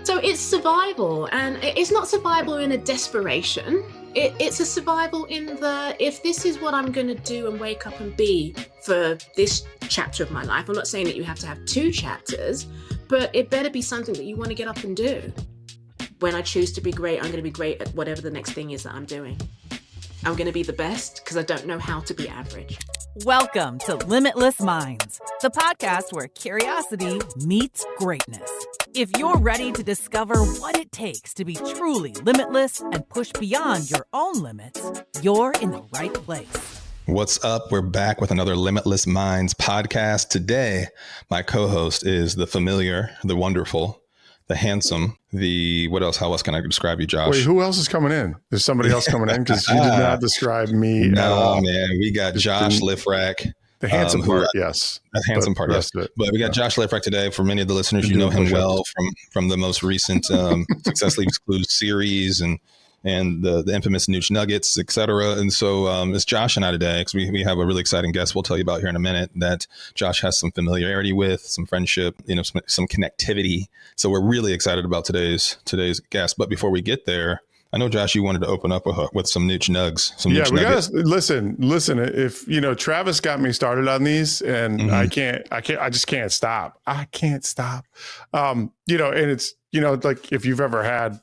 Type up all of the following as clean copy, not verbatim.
So it's survival, and it's not survival in a desperation. It's a survival in the, if this is what I'm going to do and wake up and be for this chapter of my life. I'm not saying that you have to have 2 chapters, but it better be something that you want to get up and do. When I choose to be great, I'm going to be great at whatever the next thing is that I'm doing. I'm going to be the best because I don't know how to be average. Welcome to Limitless Minds, the podcast where curiosity meets greatness. If you're ready to discover what it takes to be truly limitless and push beyond your own limits, you're in the right place. What's up? We're back with another Limitless Minds podcast. Today, my co-host is the familiar, the wonderful, the handsome, what else? How else can I describe you, Josh? Wait, who else is coming in? There's somebody else coming in because you did not describe me at all. No, man. We got Josh Lifrak. The handsome part, yes. The handsome part, yes. But we got Josh Lifrak today. For many of the listeners, you know him well from the most recent Success Leaves Clues series and the infamous Nooch Nuggets, et cetera. And so it's Josh and I today because we have a really exciting guest we'll tell you about here in a minute that Josh has some familiarity with, some friendship, some connectivity. So we're really excited about today's guest. But before we get there, I know, Josh, you wanted to open up with some Nooch Nugs. We got to listen. If Travis got me started on these, and I just can't stop. I can't stop. And it's like if you've ever had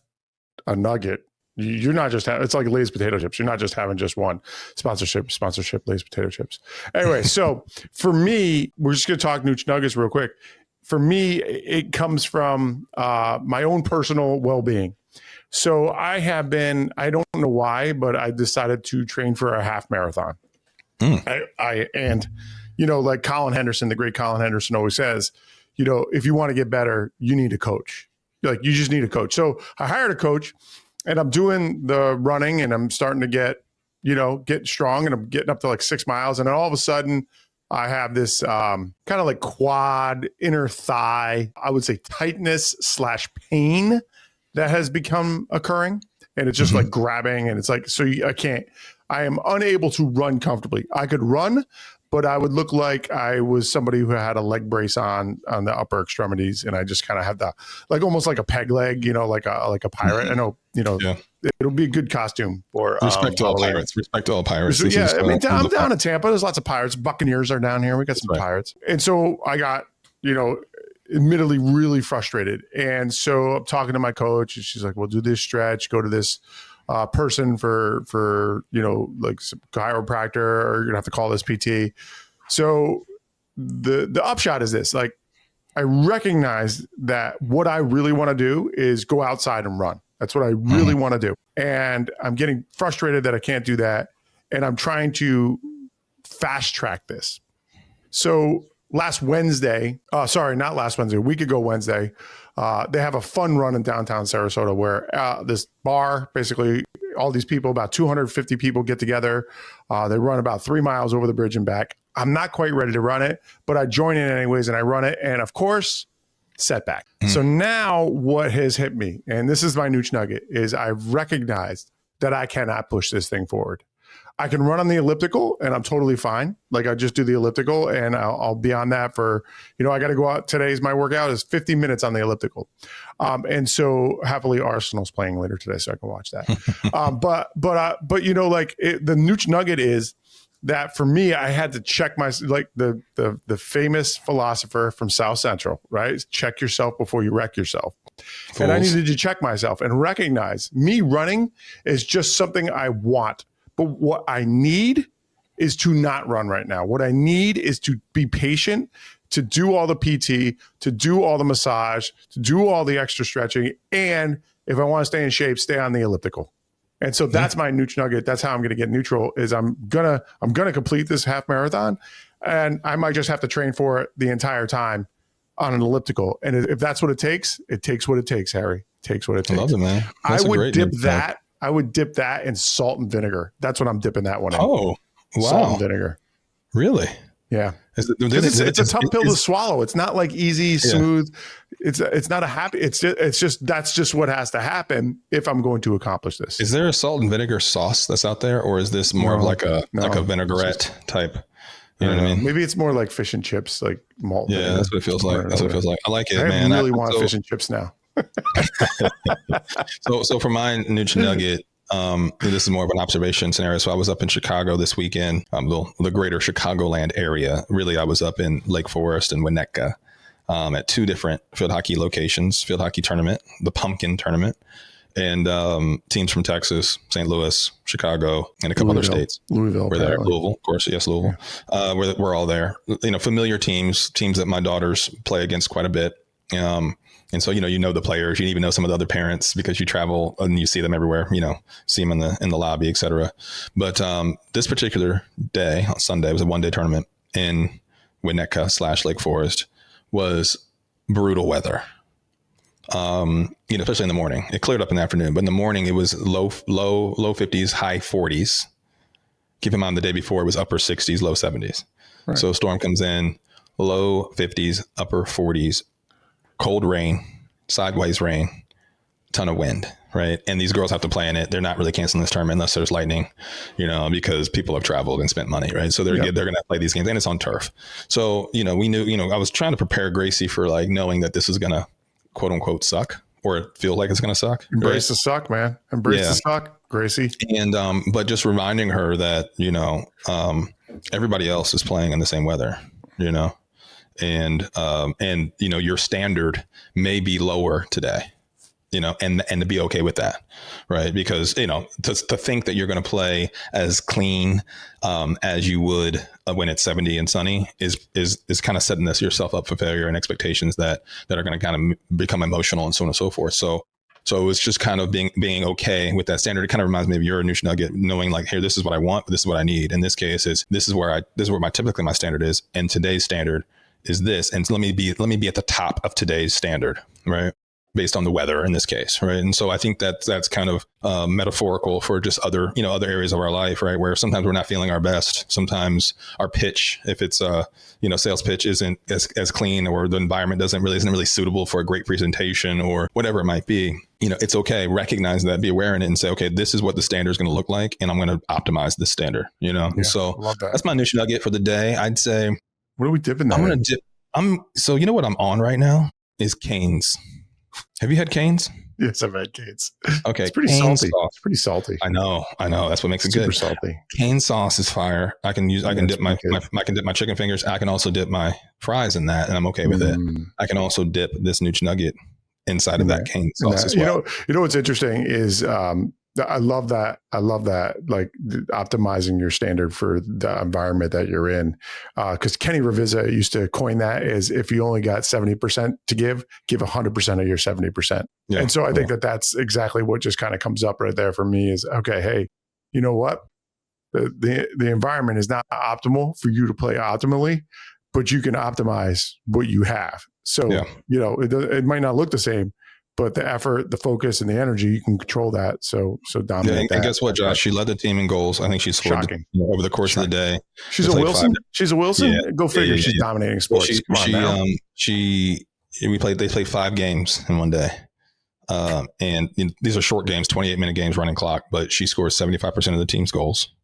a nugget, you're not just having. It's like Lay's potato chips. You're not just having just one sponsorship. Lay's potato chips. Anyway, so for me, we're just gonna talk Nooch Nuggets real quick. For me, it comes from my own personal well-being. So I don't know why, but I decided to train for a half marathon. Like Colin Henderson, the great Colin Henderson always says, if you want to get better, you need a coach. You just need a coach. So I hired a coach and I'm doing the running and I'm starting to get strong and I'm getting up to like 6 miles. And then all of a sudden I have this kind of like quad inner thigh, I would say tightness / pain that has become occurring, and it's just like grabbing, and it's like, I am unable to run comfortably. I could run, but I would look like I was somebody who had a leg brace on the upper extremities. And I just kind of have almost like a peg leg, like a pirate. I know, it'll be a good costume for respect to all pirates. Respect to all pirates. I'm down in Tampa. There's lots of pirates. Buccaneers are down here. We got some pirates. And so I got, admittedly really frustrated. And so I'm talking to my coach and she's like, well, do this stretch, go to this person for like some chiropractor, or you're gonna have to call this PT. So the upshot is this, like, I recognize that what I really want to do is go outside and run. That's what I really want to do. And I'm getting frustrated that I can't do that. And I'm trying to fast track this. So a week ago Wednesday, they have a fun run in downtown Sarasota where this bar, basically all these people, about 250 people get together. They run about 3 miles over the bridge and back. I'm not quite ready to run it, but I join in anyways and I run it. And of course, setback. So now what has hit me, and this is my Nooch Nugget, is I've recognized that I cannot push this thing forward. I can run on the elliptical and I'm totally fine. Like I just do the elliptical and I'll be on that for, I got to go out. Today's my workout is 50 minutes on the elliptical. And so happily Arsenal's playing later today, so I can watch that. The Nooch Nugget is that for me, I had to check the famous philosopher from South Central, right? Check yourself before you wreck yourself. Fools. And I needed to check myself and recognize me running is just something I want. But what I need is to not run right now. What I need is to be patient, to do all the PT, to do all the massage, to do all the extra stretching. And if I want to stay in shape, stay on the elliptical. And so that's my Nooch Nugget. That's how I'm going to get neutral is I'm going to complete this half marathon, and I might just have to train for it the entire time on an elliptical. And if that's what it takes what it takes, Harry. It takes what it takes. I love it, man. That's I would dip that in salt and vinegar. That's what I'm dipping that one in. Oh, wow. Salt and vinegar. Really? Yeah. It's a tough pill to swallow. It's not like easy, smooth. It's not a happy. It's just that's just what has to happen if I'm going to accomplish this. Is there a salt and vinegar sauce that's out there, or is this more of like a vinaigrette type? You know what I mean? Maybe it's more like fish and chips, like malt. Yeah, that's what it feels like. I like it, man. I really want fish and chips now. So for my Nooch Nugget, this is more of an observation scenario. So I was up in Chicago this weekend, the greater Chicagoland area. Really, I was up in Lake Forest and Winnetka at two different field hockey locations, field hockey tournament, the Pumpkin Tournament, and teams from Texas, St. Louis, Chicago, and a couple other states. Louisville. We're there. Louisville, of course. Yes, Louisville. Yeah. We're all there. Familiar teams that my daughters play against quite a bit. And so, you know the players, you even know some of the other parents because you travel and you see them everywhere, see them in the lobby, et cetera. But this particular day on Sunday was a 1-day tournament in Winnetka / Lake Forest. Was brutal weather. Especially in the morning. It cleared up in the afternoon, but in the morning it was low 50s, high 40s. Keep in mind the day before it was upper 60s, low 70s. Right. So storm comes in, low 50s, upper 40s. Cold rain, sideways rain, ton of wind, right? And these girls have to play in it. They're not really canceling this tournament unless there's lightning, because people have traveled and spent money, right? So they're going to play these games, and it's on turf. So, we knew, I was trying to prepare Gracie for knowing that this is going to quote unquote suck or feel like it's going to suck. Embrace the suck, man. Embrace the suck, Gracie. And, but just reminding her that, everybody else is playing in the same weather, and your standard may be lower today, and to be okay with that, right? Because, to think that you're going to play as clean as you would when it's 70 and sunny is kind of setting yourself up for failure and expectations that are going to kind of become emotional and so on and so forth. So it was just kind of being okay with that standard. It kind of reminds me of your Nooch Nugget, knowing hey, this is what I want, but this is what I need. In this case, this is where typically my standard is, and today's standard is this, and let me be at the top of today's standard, right? Based on the weather in this case, right? And so I think that's kind of metaphorical for just other areas of our life, right? Where sometimes we're not feeling our best. Sometimes our pitch, if it's sales pitch, isn't as clean, or the environment isn't really suitable for a great presentation or whatever it might be. It's okay. Recognize that, be aware in it, and say, okay, this is what the standard is going to look like, and I'm going to optimize this standard. So love that. That's my Nooch Nugget for the day. I'd say. What are we dipping that? I'm going to dip. So what I'm on right now is Cane's. Have you had Cane's? Yes, I've had Cane's. Okay. It's pretty salty. It's pretty salty. I know. That's what makes it super good. Super salty. Cane sauce is fire. I can dip my chicken fingers. I can also dip my fries in that, and I'm okay with it. I can also dip this Nooch Nugget inside of that cane sauce as well. You know what's interesting is I love that. Like optimizing your standard for the environment that you're in. Because Kenny Ravizza used to coin that as, if you only got 70% to give 100% of your 70%. Yeah, and so I think that's exactly what just kind of comes up right there for me is, okay, hey, you know what? The environment is not optimal for you to play optimally, but you can optimize what you have. So, it might not look the same, but the effort, the focus, and the energy, you can control that. So dominate that. And guess what, Josh? She led the team in goals. I think she scored over the course of the day. She's a Wilson. She's a Wilson. Yeah. Go figure. Yeah. She's dominating sports. They played 5 games in one day. And these are short games, 28-minute games, running clock, but she scores 75% of the team's goals.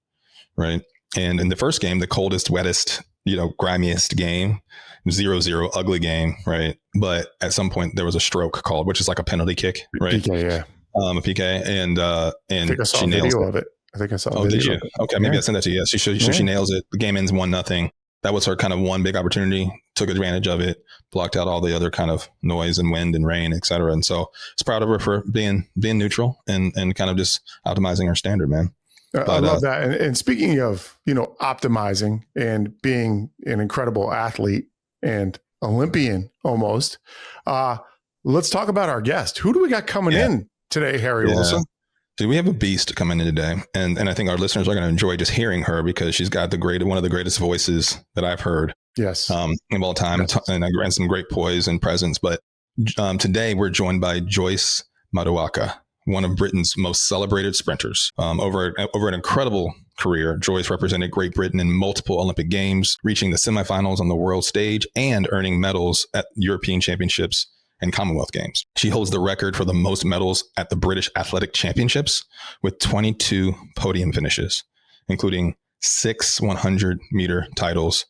Right. And in the first game, the coldest, wettest, grimiest game, 0-0, ugly game, right? But at some point there was a stroke called, which is like a penalty kick, right? PK, yeah. A PK, and I think I saw a video of it. I think I saw a video. Did you? Okay, maybe I sent that to you. Yes, she nails it. The game ends 1-0. That was her kind of one big opportunity. Took advantage of it, blocked out all the other kind of noise and wind and rain, et cetera. And so I was proud of her for being neutral and kind of just optimizing her standard, man. But, I love that. And speaking of, optimizing and being an incredible athlete and Olympian almost, let's talk about our guest. Who do we got coming in today, Harry Wilson? Dude, we have a beast coming in today. And I think our listeners are going to enjoy just hearing her because she's got one of the greatest voices that I've heard. Yes. Of all time. Yes. And some great poise and presence. But today we're joined by Joice Maduaka, one of Britain's most celebrated sprinters. Over an incredible career, Joice represented Great Britain in multiple Olympic Games, reaching the semifinals on the world stage and earning medals at European Championships and Commonwealth Games. She holds the record for the most medals at the British Athletic Championships with 22 podium finishes, including 6 100-meter titles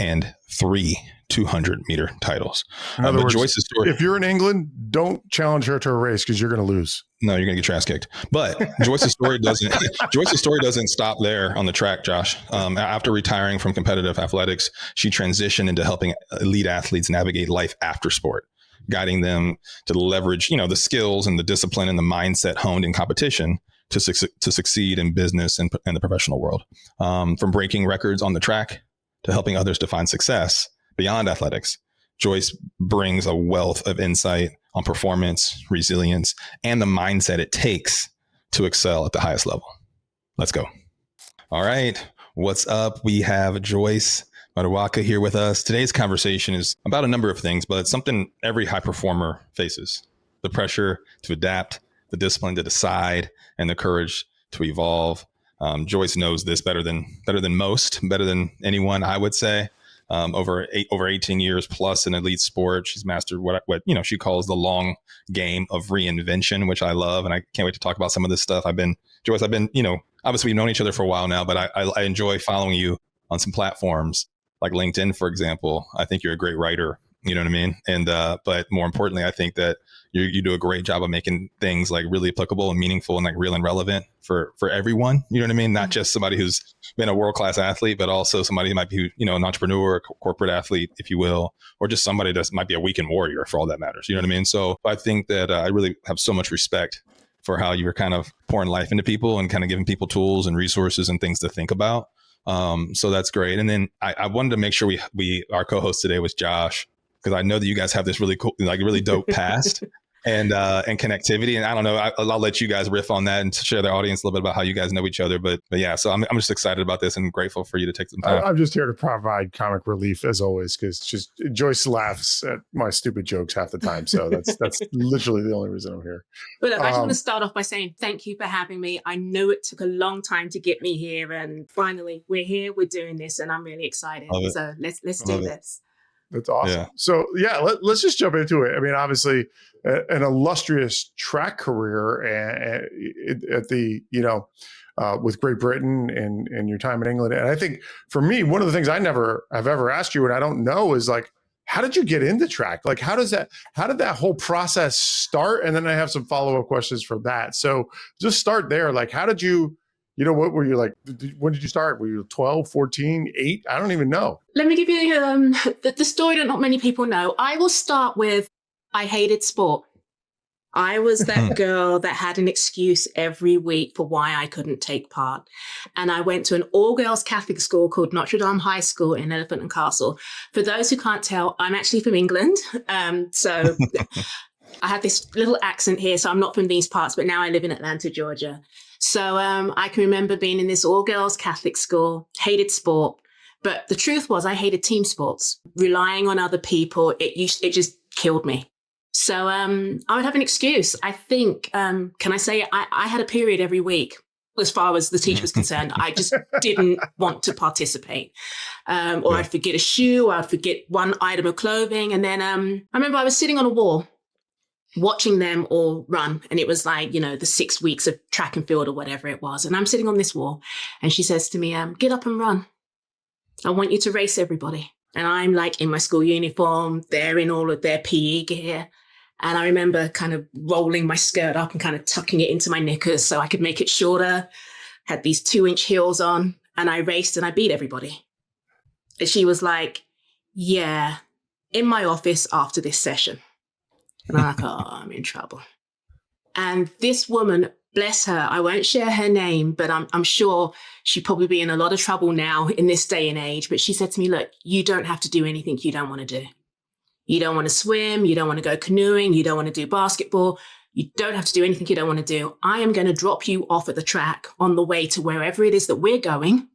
and 3 200-meter titles. In other words, Joyce's story, if you're in England, don't challenge her to a race because you're going to lose. No, you're going to get your ass kicked. But Joyce's story doesn't. Joyce's story doesn't stop there on the track, Josh. After retiring from competitive athletics, she transitioned into helping elite athletes navigate life after sport, guiding them to leverage, the skills and the discipline and the mindset honed in competition to succeed in business and the professional world. From breaking records on the track to helping others define success beyond athletics, Joice brings a wealth of insight on performance, resilience, and the mindset it takes to excel at the highest level. Let's go. All right. What's up? We have Joice Maduaka here with us. Today's conversation is about a number of things, but it's something every high performer faces: the pressure to adapt, the discipline to decide, and the courage to evolve. Joice knows this better than most, better than anyone, I would say. Over 18 years plus in elite sport, she's mastered what she calls the long game of reinvention, which I love, and I can't wait to talk about some of this stuff. Joice, obviously we've known each other for a while now, but I enjoy following you on some platforms like LinkedIn, for example. I think you're a great writer. You know what I mean? And but more importantly, I think that you do a great job of making things like really applicable and meaningful and like real and relevant for everyone. You know what I mean? Not just somebody who's been a world-class athlete, but also somebody who might be, an entrepreneur, a corporate athlete, if you will, or just somebody that might be a weekend warrior for all that matters. You know what I mean? So I think that I really have so much respect for how you were kind of pouring life into people and kind of giving people tools and resources and things to think about. So that's great. And then I wanted to make sure our co-host today was Josh, because I know that you guys have this really cool, like really dope past and connectivity. And I don't know, I'll let you guys riff on that and share the audience a little bit about how you guys know each other. But yeah, so I'm just excited about this and grateful for you to take some time. I'm just here to provide comic relief as always, because Joice laughs at my stupid jokes half the time. So that's literally the only reason I'm here. But look, I just want to start off by saying thank you for having me. I know it took a long time to get me here, and finally we're here, we're doing this, and I'm really excited. So let's do this. That's awesome. Yeah. So let's just jump into it. I mean, obviously, an illustrious track career at the with Great Britain and your time in England. And I think for me, one of the things I never have ever asked you, and I don't know, is like, how did you get into track? Like, how did that whole process start? And then I have some follow-up questions for that. So just start there. Like, how did you? What were you like? When did you start? Were you 12, 14, 8? I don't even know. Let me give you the story that not many people know. I will start with, I hated sport. I was that girl that had an excuse every week for why I couldn't take part. And I went to an all-girls Catholic school called Notre Dame High School in Elephant and Castle. For those who can't tell, I'm actually from England. So I have this little accent here, so I'm not from these parts, but now I live in Atlanta, Georgia. So I can remember being in this all-girls Catholic school, hated sport. But the truth was I hated team sports. Relying on other people, it just killed me. So I would have an excuse. I think, can I say, I had a period every week. As far as the teacher was concerned, I just didn't want to participate. Or I'd forget a shoe, or I'd forget one item of clothing. And then I remember I was sitting on a wall watching them all run. And it was like, the 6 weeks of track and field or whatever it was. And I'm sitting on this wall and she says to me, get up and run. I want you to race everybody. And I'm like in my school uniform, they're in all of their PE gear. And I remember kind of rolling my skirt up and kind of tucking it into my knickers so I could make it shorter. Had these 2-inch heels on, and I raced and I beat everybody. And she was like, yeah, in my office after this session. And I'm like, oh, I'm in trouble. And this woman, bless her, I won't share her name, but I'm sure she'd probably be in a lot of trouble now in this day and age. But she said to me, look, you don't have to do anything you don't want to do. You don't want to swim. You don't want to go canoeing. You don't want to do basketball. You don't have to do anything you don't want to do. I am going to drop you off at the track on the way to wherever it is that we're going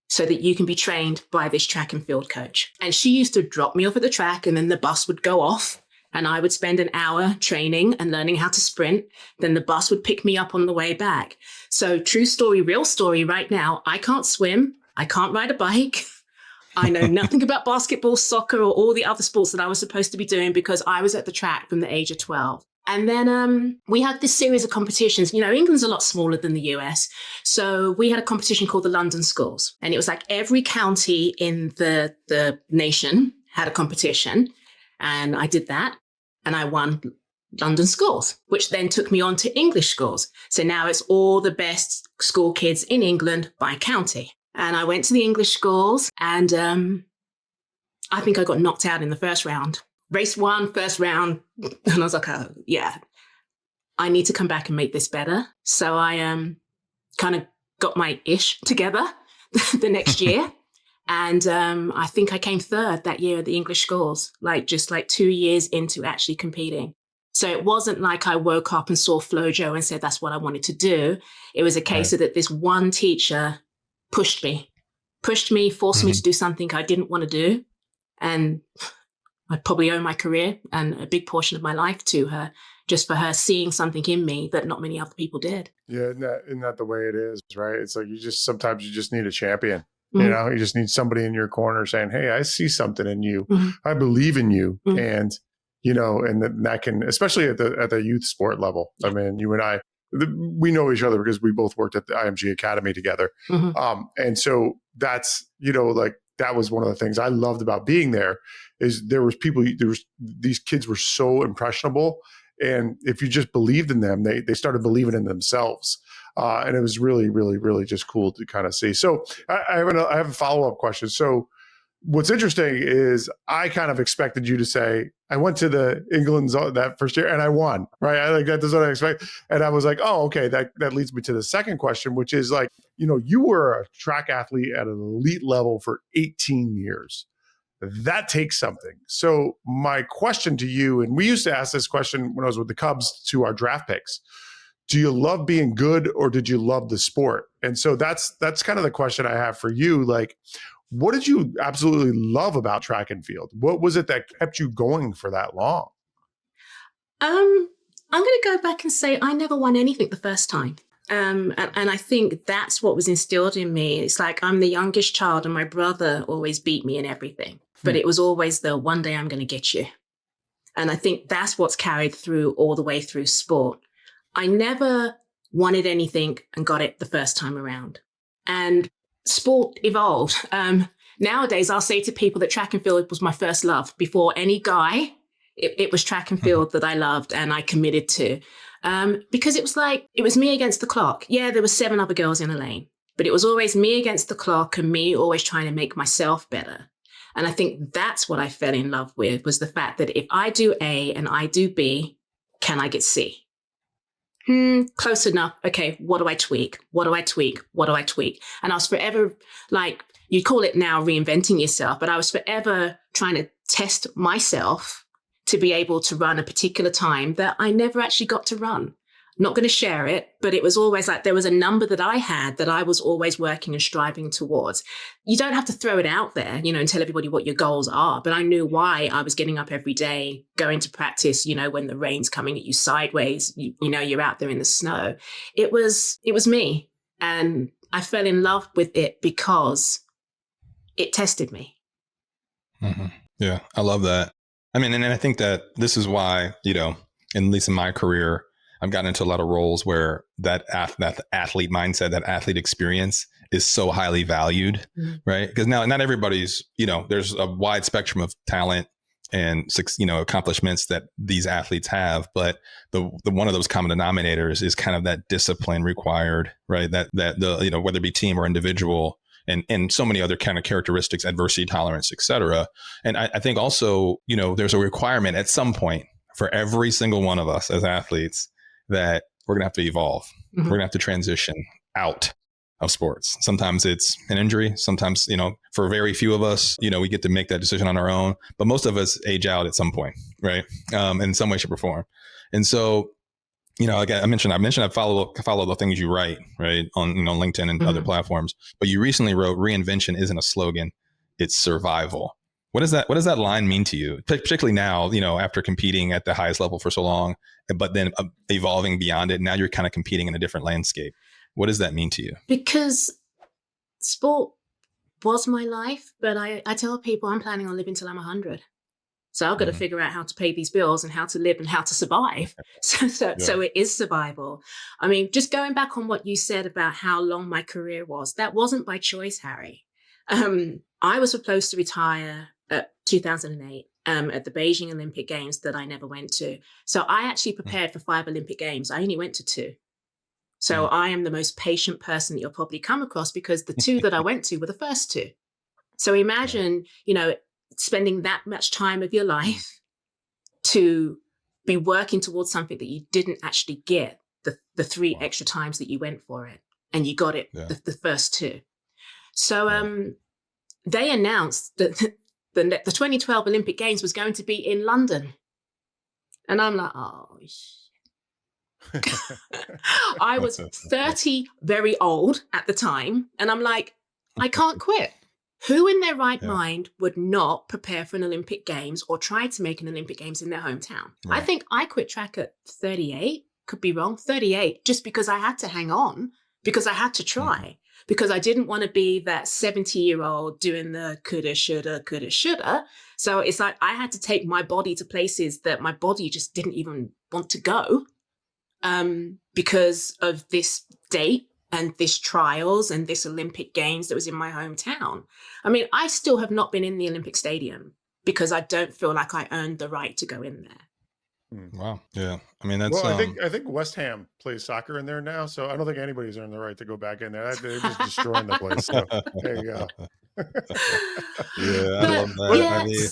so that you can be trained by this track and field coach. And she used to drop me off at the track, and then the bus would go off and I would spend an hour training and learning how to sprint. Then the bus would pick me up on the way back. So true story, real story right now, I can't swim. I can't ride a bike. I know nothing about basketball, soccer, or all the other sports that I was supposed to be doing because I was at the track from the age of 12. And then we had this series of competitions. England's a lot smaller than the US. So we had a competition called the London Schools. And it was like every county in the nation had a competition. And I did that. And I won London Schools, which then took me on to English schools. So now it's all the best school kids in England by county. And I went to the English schools and I think I got knocked out in the first round. Race 1, first round. And I was like, oh, yeah, I need to come back and make this better. So I kind of got my ish together the next year. And I think I came third that year at the English schools, just 2 years into actually competing. So it wasn't like I woke up and saw FloJo and said, that's what I wanted to do. It was a case of that this one teacher pushed me, forced me to do something I didn't want to do. And I probably owe my career and a big portion of my life to her, just for her seeing something in me that not many other people did. Yeah, isn't that the way it is, right? It's like sometimes you just need a champion. Mm-hmm. You just need somebody in your corner saying, hey, I see something in you. Mm-hmm. I believe in you. Mm-hmm. And, and that can, especially at the youth sport level. I mean, you and I, we know each other because we both worked at the IMG Academy together. Mm-hmm. And so that's, that was one of the things I loved about being there is these kids were so impressionable. And if you just believed in them, they started believing in themselves. And it was really, really, really just cool to kind of see. So I have a follow-up question. So what's interesting is I kind of expected you to say, I went to the England's that first year and I won, right? I think that's what I expect. And I was like, oh, okay, that leads me to the second question, which is you were a track athlete at an elite level for 18 years. That takes something. So my question to you, and we used to ask this question when I was with the Cubs to our draft picks, do you love being good or did you love the sport? And so that's kind of the question I have for you. What did you absolutely love about track and field? What was it that kept you going for that long? I'm going to go back and say I never won anything the first time. And I think that's what was instilled in me. It's like I'm the youngest child and my brother always beat me in everything. But it was always the one day I'm going to get you. And I think that's what's carried through all the way through sport. I never wanted anything and got it the first time around. And sport evolved. Nowadays, I'll say to people that track and field was my first love. Before any guy, it was track and field that I loved and I committed to. Because it was me against the clock. Yeah, there were 7 other girls in a lane, but it was always me against the clock and me always trying to make myself better. And I think that's what I fell in love with, was the fact that if I do A and I do B, can I get C? Close enough. Okay, what do I tweak? What do I tweak? What do I tweak? And I was forever, you call it now reinventing yourself, but I was forever trying to test myself to be able to run a particular time that I never actually got to run. Not going to share it, but it was always there was a number that I had that I was always working and striving towards. You don't have to throw it out there, and tell everybody what your goals are. But I knew why I was getting up every day, going to practice, when the rain's coming at you sideways, you're out there in the snow. It was me. And I fell in love with it because it tested me. Mm-hmm. Yeah, I love that. I mean, and I think that this is why, at least in my career, I've gotten into a lot of roles where that athlete mindset, that athlete experience is so highly valued, right? Because now not everybody's, there's a wide spectrum of talent and, accomplishments that these athletes have. But the one of those common denominators is kind of that discipline required, right? That whether it be team or individual, and so many other kind of characteristics, adversity tolerance, et cetera. And I think also, there's a requirement at some point for every single one of us as athletes that we're going to have to evolve. Mm-hmm. We're going to have to transition out of sports. Sometimes it's an injury. Sometimes, for very few of us, we get to make that decision on our own. But most of us age out at some point, right? In some way, shape, or form. And so, like I mentioned, I follow the things you write, right, on LinkedIn and other platforms. But you recently wrote, "Reinvention isn't a slogan; it's survival." What does that line mean to you, particularly now, after competing at the highest level for so long, but then evolving beyond it? Now you're kind of competing in a different landscape. What does that mean to you? Because sport was my life, but I tell people I'm planning on living till I'm 100. So I've got to figure out how to pay these bills and how to live and how to survive. So it is survival. I mean, just going back on what you said about how long my career was, that wasn't by choice, Harry. I was supposed to retire at 2008 at the Beijing Olympic Games that I never went to. So I actually prepared for 5 Olympic Games. I only went to 2. So I am the most patient person that you'll probably come across, because the 2 that I went to were the first 2. So imagine, spending that much time of your life to be working towards something that you didn't actually get the 3 extra times that you went for it, and you got it the first 2. So they announced that the 2012 Olympic Games was going to be in London. And I'm like, oh, shit. I was 30, very old at the time. And I'm like, I can't quit. Who in their right mind would not prepare for an Olympic Games or try to make an Olympic Games in their hometown? Right. I think I quit track at 38, could be wrong, 38, just because I had to hang on, because I had to try, because I didn't want to be that 70-year-old doing the coulda, shoulda. So it's like I had to take my body to places that my body just didn't even want to go because of this date and this trials and this Olympic Games that was in my hometown. I mean, I still have not been in the Olympic Stadium because I don't feel like I earned the right to go in there. Wow. Yeah. I mean, that's. Well, I think West Ham plays soccer in there now, so I don't think anybody's earned the right to go back in there. They're just destroying the place. So there you go. I love that. Yeah, I mean,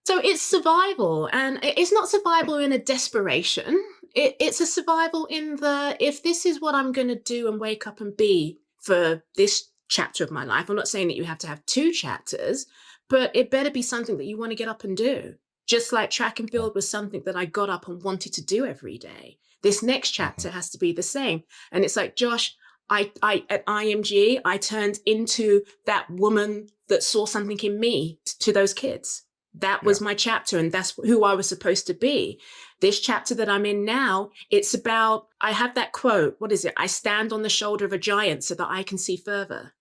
so it's survival, and it's not survival in a desperation. It's a survival in the, if this is what I'm going to do and wake up and be for this chapter of my life. I'm not saying that you have to have 2 chapters, but it better be something that you want to get up and do. Just like track and field was something that I got up and wanted to do every day. This next chapter has to be the same. And it's like, Josh, I at IMG, I turned into that woman that saw something in me to those kids. That was my chapter, and that's who I was supposed to be. This chapter that I'm in now, it's about, I have that quote, what is it? I stand on the shoulder of a giant so that I can see further.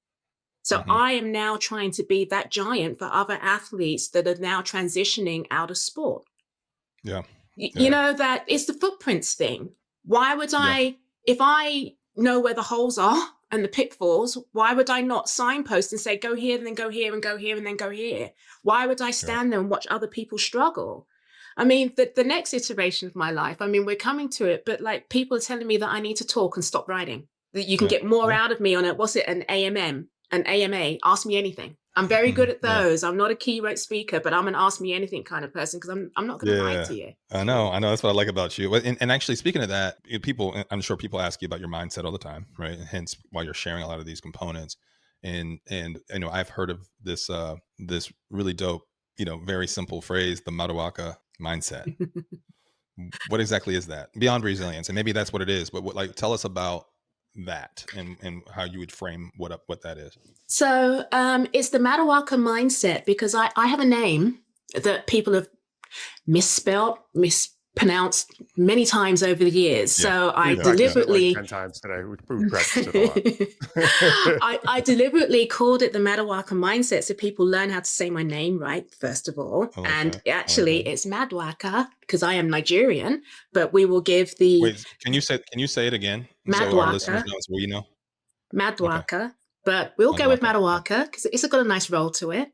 So I am now trying to be that giant for other athletes that are now transitioning out of sport. You know, that it's the footprints thing. Why would I, if I know where the holes are and the pitfalls, why would I not signpost and say, go here and then go here and go here and then go here? Why would I stand there and watch other people struggle? I mean, the next iteration of my life, I mean, we're coming to it, but like people are telling me that I need to talk and stop writing, that you can get more out of me on it. What's it? An AMA, ask me anything. I'm very good at those. I'm not a keynote speaker, but I'm an ask me anything kind of person, because I'm not going to lie to you. I know. That's what I like about you. And actually, speaking of that, I'm sure people ask you about your mindset all the time, right? And hence why you're sharing a lot of these components. And I've heard of this this really dope, very simple phrase, the Maduaka Mindset. What exactly is that? Beyond resilience, and maybe that's what it is. But tell us about that and how you would frame what that is. So it's the Maduaka Mindset, because I have a name that people have mispronounced many times over the years. So I deliberately, like 10 times today. We practiced it a lot. I deliberately called it the Maduaka Mindset so people learn how to say my name right, first of all. And actually it's Maduaka because I am Nigerian, but we will give the... Wait, can you say it again? Maduaka. So our listeners know, so you know. Maduaka. Okay. But we'll go with Maduaka because it's got a nice roll to it.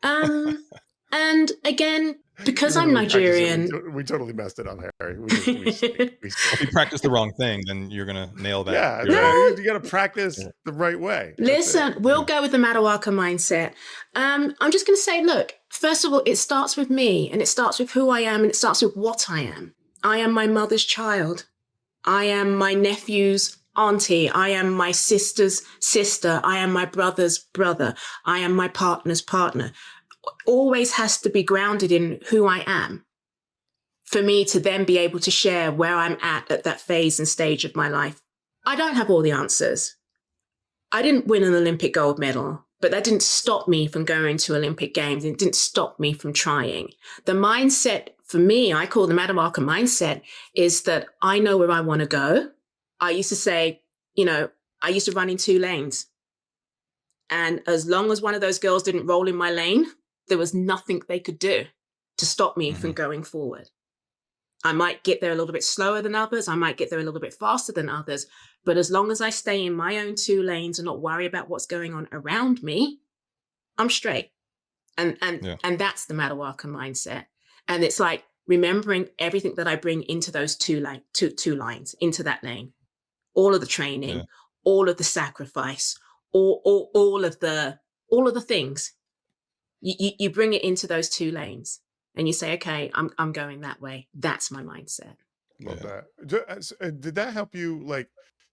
And again, because I'm Nigerian, we totally messed it up, Harry. If you practice the wrong thing, then you're gonna nail that. Yeah, you got to practice the right way. Listen, we'll go with the Maduaka Mindset. I'm just going to say, look, first of all, it starts with me, and it starts with who I am, and it starts with what I am. I am my mother's child. I am my nephew's auntie. I am my sister's sister. I am my brother's brother. I am my partner's partner. Always has to be grounded in who I am for me to then be able to share where I'm at that phase and stage of my life. I don't have all the answers. I didn't win an Olympic gold medal, but that didn't stop me from going to Olympic Games. It didn't stop me from trying. The mindset for me, I call the Maduaka Mindset, is that I know where I want to go. I used to say, I used to run in 2 lanes. And as long as one of those girls didn't roll in my lane, there was nothing they could do to stop me from going forward. I might get there a little bit slower than others. I might get there a little bit faster than others. But as long as I stay in my own 2 lanes and not worry about what's going on around me, I'm straight. And that's the Maduaka mindset. And it's like remembering everything that I bring into those two lines, into that lane. All of the training, all of the sacrifice, all of the things. You bring it into those 2 lanes. And you say, okay, I'm going that way. That's my mindset. Love that. Did that help you? Like,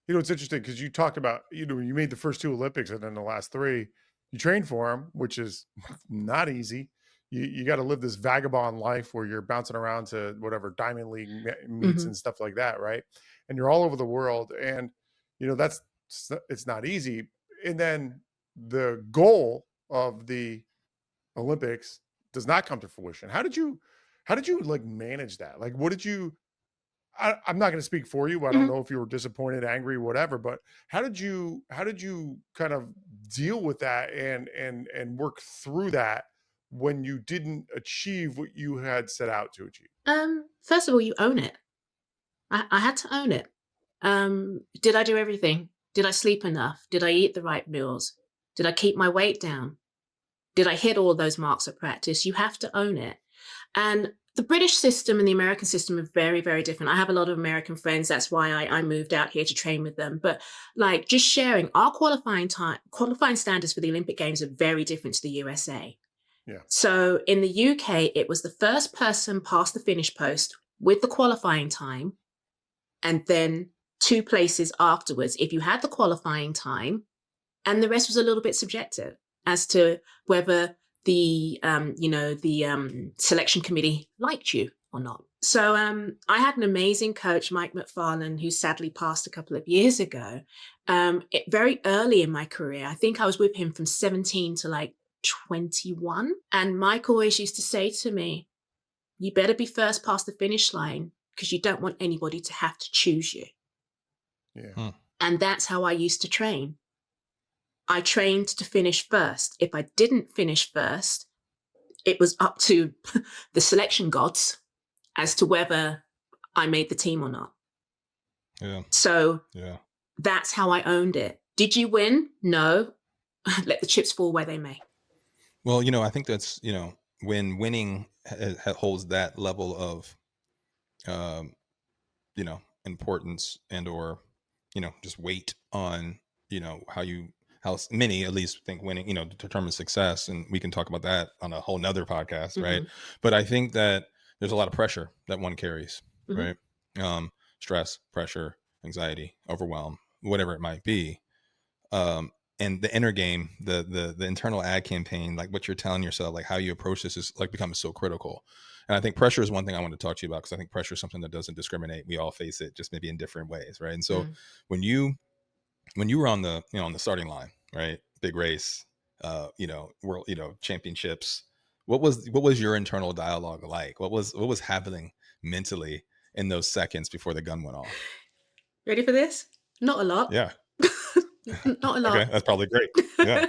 it's interesting because you talked about, you made the first 2 Olympics and then the last 3, you trained for them, which is not easy. You got to live this vagabond life where you're bouncing around to whatever Diamond League meets and stuff like that, right? And you're all over the world, and it's not easy. And then the goal of the Olympics does not come to fruition. How did you like manage that? Like, what did you, I'm not going to speak for you. I don't know if you were disappointed, angry, whatever, but how did you kind of deal with that and work through that when you didn't achieve what you had set out to achieve? First of all, you own it. I had to own it. Did I do everything? Did I sleep enough? Did I eat the right meals? Did I keep my weight down? Did I hit all those marks at practice? You have to own it. And the British system and the American system are very, very different. I have a lot of American friends. That's why I moved out here to train with them. But like just sharing, our qualifying standards for the Olympic Games are very different to the USA. Yeah. So in the UK, it was the first person past the finish post with the qualifying time, and then 2 places afterwards if you had the qualifying time, and the rest was a little bit subjective as to whether the selection committee liked you or not. So I had an amazing coach, Mike McFarlane, who sadly passed a couple of years ago. Very early in my career, I think I was with him from 17 to like 21. And Mike always used to say to me, you better be first past the finish line because you don't want anybody to have to choose you. Yeah. And that's how I used to train. I trained to finish first. If I didn't finish first, it was up to the selection gods as to whether I made the team or not. Yeah. So that's how I owned it. Did you win? No. Let the chips fall where they may. Well, I think that's, when winning holds that level of, importance and or, just weight on, how many at least think winning, determines success. And we can talk about that on a whole nother podcast. Right. But I think that there's a lot of pressure that one carries, right? Stress, pressure, anxiety, overwhelm, whatever it might be. And the inner game, the internal ad campaign, like what you're telling yourself, like how you approach this is like becomes so critical. And I think pressure is one thing I want to talk to you about, because I think pressure is something that doesn't discriminate. We all face it, just maybe in different ways, right? And so when you were on the on the starting line, right, big race, world, championships, what was your internal dialogue like? What was happening mentally in those seconds before the gun went off? Ready for this? Not a lot. Yeah. Not a lot. Okay, that's probably great. Yeah.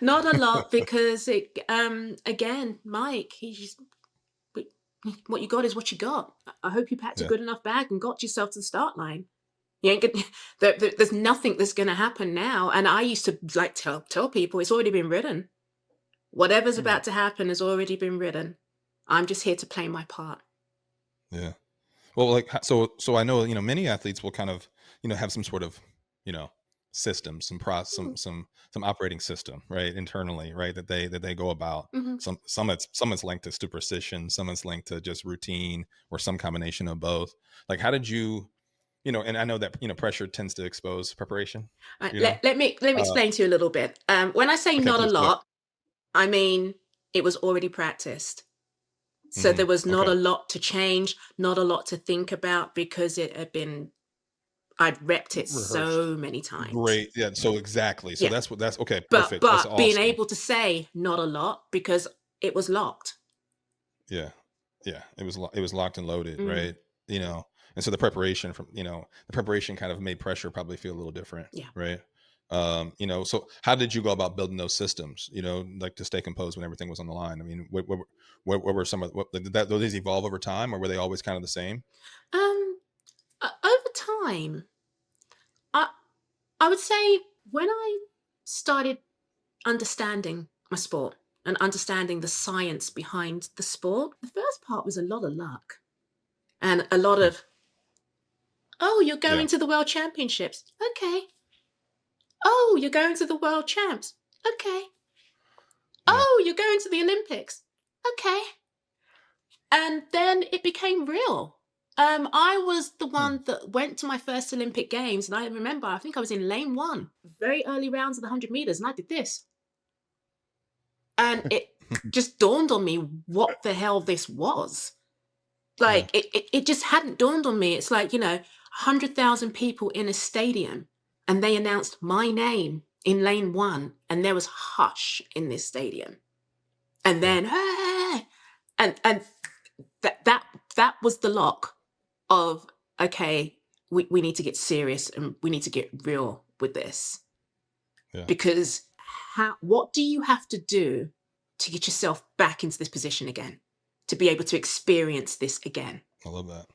Not a lot, because it again, Mike, what you got is what you got. I hope you packed a good enough bag and got yourself to the start line. You ain't gonna, there's nothing that's going to happen now. And I used to like tell people it's already been written. Whatever's about to happen has already been written. I'm just here to play my part. Yeah. Well, like, so I know, many athletes will kind of, have some sort of, system, some operating system, right, internally, right, that they go about. Some it's linked to superstition, some it's linked to just routine, or some combination of both. Like, how did you, and I know that pressure tends to expose preparation. Let me explain to you a little bit. When I say not a lot, I mean it was already practiced. So there was not a lot to change, not a lot to think about, because it had been, I'd repped it so many times. Great. Yeah. So exactly. So that's okay. But, Perfect. But that's awesome. Being able to say not a lot because it was locked. Yeah. Yeah. It was locked and loaded. Right. And so the preparation kind of made pressure probably feel a little different. Yeah. Right. So how did you go about building those systems, like to stay composed when everything was on the line? I mean, what were some of did those evolve over time, or were they always kind of the same? Um, Over time, I I would say when I started understanding my sport and understanding the science behind the sport, the first part was a lot of luck and a lot Hmm. of, oh, you're Yeah. going to the world championships. Okay. Oh, you're going to the world champs. Okay. Yeah. Oh, you're going to the Olympics. Okay. And then it became real. I was the Hmm. one that went to my first Olympic Games, and I remember, I think I was in lane one, very early rounds of the 100 meters, and I did this. And it just dawned on me what the hell this was. Yeah. Like, it just hadn't dawned on me. It's like, 100,000 people in a stadium, and they announced my name in lane one, and there was hush in this stadium. And Yeah. then, hey! And that was the lock of, okay, we need to get serious and we need to get real with this. Yeah. Because what do you have to do to get yourself back into this position again, to be able to experience this again? I love that.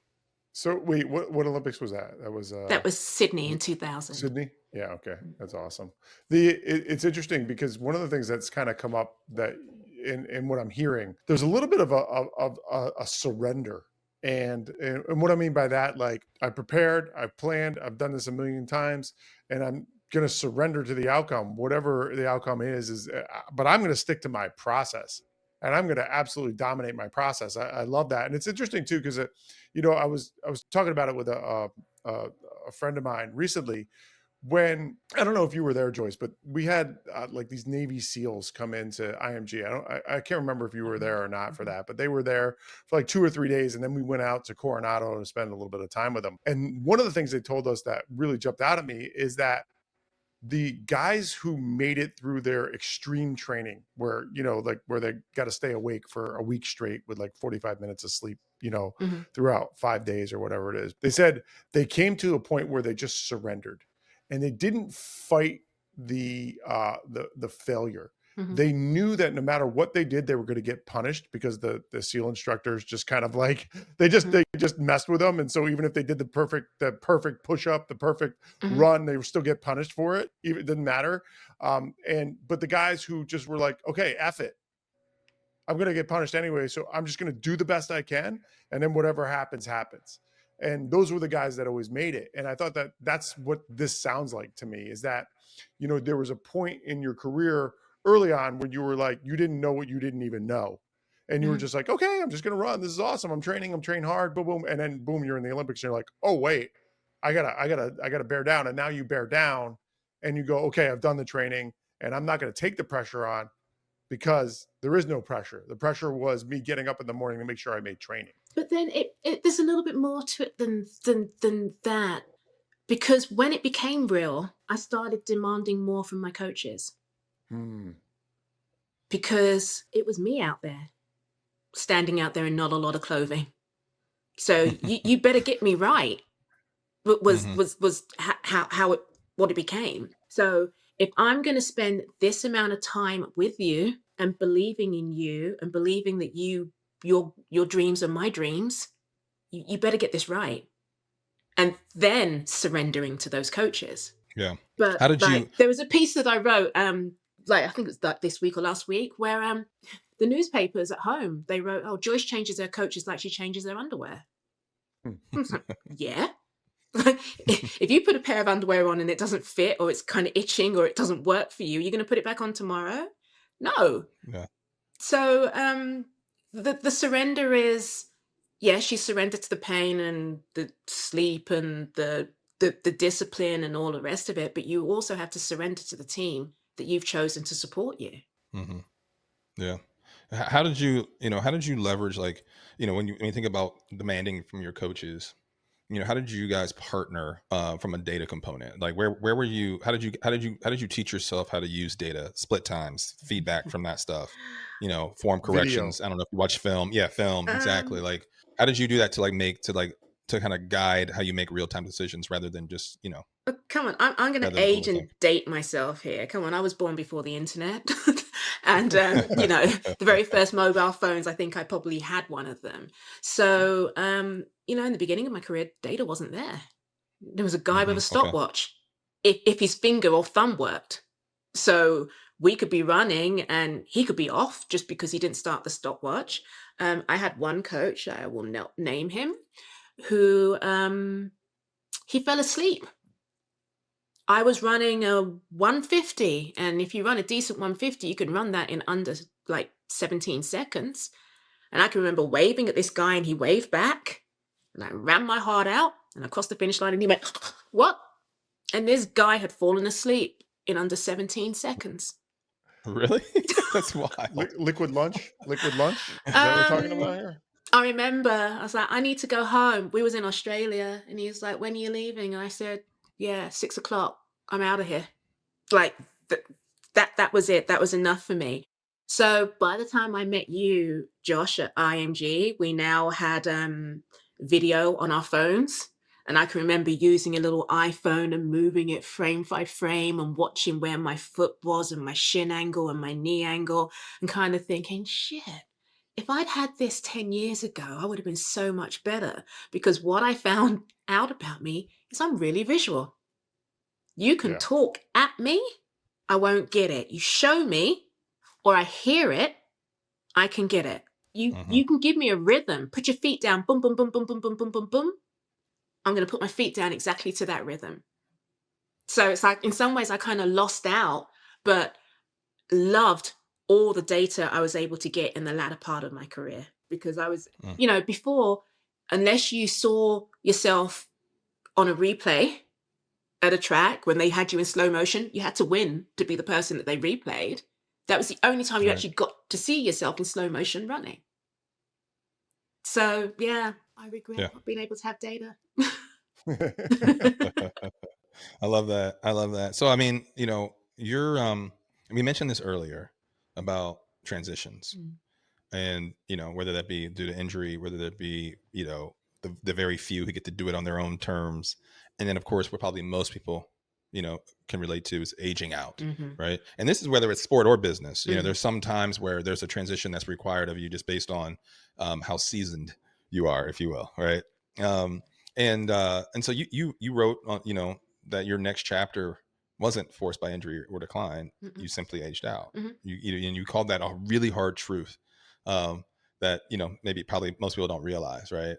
So wait, what Olympics was that? That was Sydney Was in it 2000. Sydney? Yeah, okay. That's awesome. It's interesting because one of the things that's kind of come up that in what I'm hearing, there's a little bit of a surrender. And what I mean by that, like I prepared, I planned, I've done this a million times, and I'm going to surrender to the outcome, whatever the outcome is, but I'm going to stick to my process and I'm going to absolutely dominate my process. I love that. And it's interesting too, because I was talking about it with a friend of mine recently. When I don't know if you were there, Joyce, but we had like these Navy SEALs come into IMG. I can't remember if you were there or not for that, but they were there for like 2 or 3 days, and then we went out to Coronado to spend a little bit of time with them. And one of the things they told us that really jumped out at me is that the guys who made it through their extreme training where like where they got to stay awake for a week straight with like 45 minutes of sleep Mhm. throughout 5 days or whatever it is, they said they came to a point where they just surrendered and they didn't fight the failure. Mhm. They knew that no matter what they did, they were going to get punished because the SEAL instructors just kind of like they just messed with them. And so even if they did the perfect push up, the perfect Mhm. run, they would still get punished for it. Even it didn't matter. But the guys who just were like, okay, F it, I'm going to get punished anyway, so I'm just going to do the best I can, and then whatever happens, happens. And those were the guys that always made it. And I thought that that's what this sounds like to me, is that, there was a point in your career early on when you were like, you didn't know what you didn't even know. And you were Mhm. just like, okay, I'm just going to run. This is awesome. I'm trained hard, boom, boom. And then boom, you're in the Olympics. And you're like, oh, wait, I gotta bear down. And now you bear down and you go, okay, I've done the training and I'm not going to take the pressure on because there is no pressure. The pressure was me getting up in the morning to make sure I made training. But then there's a little bit more to it than that. Because when it became real, I started demanding more from my coaches Hmm. because it was me out there, standing out there in not a lot of clothing. So you better get me right. Was Hmm. how it what it became. So if I'm going to spend this amount of time with you and believing in you and believing that your dreams are my dreams, you better get this right. And then surrendering to those coaches. Yeah. But How did you? like there was a piece that I wrote, like I think it was like this week or last week, where the newspapers at home, they wrote, "Oh, Joyce changes her coaches like she changes her underwear." I was like, yeah. If you put a pair of underwear on and it doesn't fit or it's kind of itching or it doesn't work for you, you're going to put it back on tomorrow? No. Yeah. So the surrender is, yes, you surrender to the pain and the sleep and the discipline and all the rest of it, but you also have to surrender to the team that you've chosen to support you. Hmm. Yeah. How did you, how did you leverage, like, when you think about demanding from your coaches, how did you guys partner from a data component? Like where were you, how did you teach yourself how to use data, split times, feedback from that stuff, form Video. corrections? I don't know if you watch film. Yeah, film. Exactly. Um, Like, how did you do that to like to kind of guide how you make real-time decisions rather than just, Come on, I'm going to rather than age and overthink. date myself here. Come on, I was born before the internet. And, the very first mobile phones, I think I probably had one of them. So, in the beginning of my career, data wasn't there. There was a guy with a Okay. stopwatch, if his finger or thumb worked. So we could be running and he could be off just because he didn't start the stopwatch. I had one coach, I will not name him, who he fell asleep. I was running a 150, and if you run a decent 150, you can run that in under like 17 seconds. And I can remember waving at this guy, and he waved back, and I ran my heart out, and I crossed the finish line, and he went, "What?" And this guy had fallen asleep in under 17 seconds. Really? That's wild. Liquid lunch? Liquid lunch? Is that what we're talking about here? I remember I was like, I need to go home. We was in Australia, and he was like, when are you leaving? And I said, yeah, 6 o'clock. I'm out of here. Like that was it. That was enough for me. So by the time I met you, Josh, at IMG, we now had video on our phones. And I can remember using a little iPhone and moving it frame by frame and watching where my foot was and my shin angle and my knee angle and kind of thinking, shit, if I'd had this 10 years ago, I would have been so much better, because what I found out about me is I'm really visual. You can Yeah. talk at me, I won't get it. You show me or I hear it, I can get it. You can give me a rhythm, put your feet down, boom, boom, boom, boom, boom, boom, boom, boom, boom. I'm going to put my feet down exactly to that rhythm. So it's like, in some ways I kind of lost out, but loved all the data I was able to get in the latter part of my career, because I was, before, unless you saw yourself on a replay at a track when they had you in slow motion, you had to win to be the person that they replayed. That was the only time you Right. actually got to see yourself in slow motion running. So yeah, I regret not being able to have data. I love that. I love that. So, I mean, you're, we mentioned this earlier about transitions and, whether that be due to injury, whether that be, the very few who get to do it on their own terms. And then of course, what probably most people, can relate to is aging out. Right. And this is whether it's sport or business. There's some times where there's a transition that's required of you just based on how seasoned you are, if you will. Right. And so you wrote, that your next chapter wasn't forced by injury or decline. You simply aged out. And you called that a really hard truth that, maybe probably most people don't realize, right?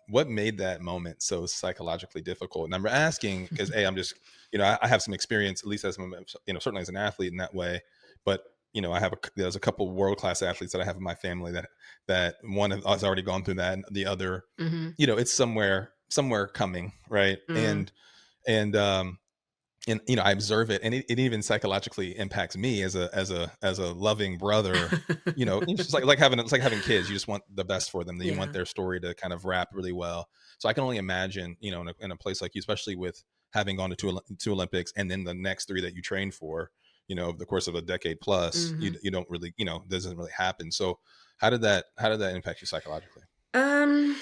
What made that moment so psychologically difficult? And I'm asking because I'm just, I have some experience, at least as, certainly as an athlete in that way, but there's a couple of world-class athletes that I have in my family that one has already gone through that, and the other, it's somewhere coming, right? And I observe it, and it even psychologically impacts me as a loving brother. It's just it's like having kids. You just want the best for them. You want their story to kind of wrap really well. So I can only imagine, in a place like you, especially with having gone to two Olympics and then the next 3 that you trained for, over the course of a decade plus, you don't really, doesn't really happen. So how did that impact you psychologically? I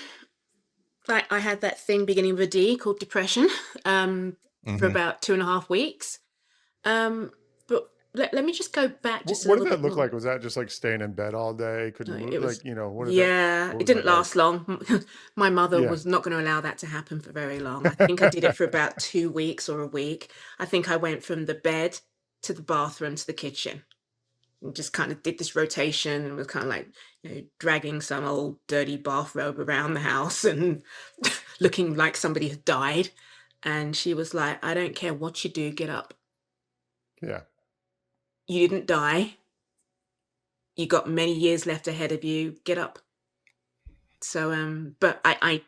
had that thing beginning with a D called depression for about 2.5 weeks. But let me just go back just a What little did that bit look more. like? Was that just like staying in bed all day? Couldn't move? It was, what did yeah, what it was didn't that like? last long. My mother Yeah. was not going to allow that to happen for very long. I think I did it for about 2 weeks or a week. I think I went from the bed to the bathroom to the kitchen. And just kind of did this rotation and was kind of like, dragging some old dirty bathrobe around the house and looking like somebody had died. And she was like, I don't care what you do, get up. Yeah. You didn't die. You got many years left ahead of you. Get up. So, but I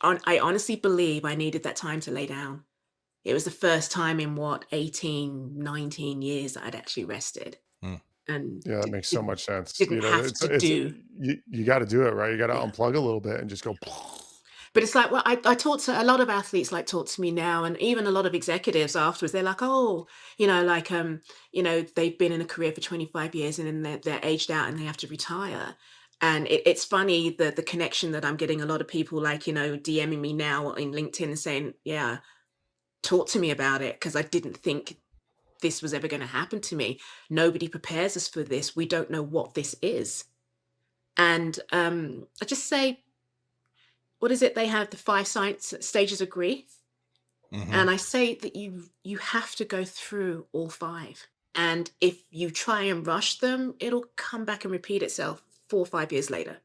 honestly believe I needed that time to lay down. It was the first time in 18, 19 years that I'd actually rested. And Yeah, that makes so much sense. didn't have to do. You got to do it, right? You got to unplug a little bit and just go. But it's like, well, I talk to a lot of athletes, talk to me now, and even a lot of executives afterwards. They're like, oh, they've been in a career for 25 years and then they're aged out and they have to retire. And it's funny the connection that I'm getting. A lot of people like, DMing me now in LinkedIn and saying, yeah, talk to me about it, because I didn't think this was ever going to happen to me. Nobody prepares us for this. We don't know what this is. And I just say, what is it? They have the 5 stages of grief. Mm-hmm. And I say that you have to go through all 5. And if you try and rush them, it'll come back and repeat itself 4 or 5 years later.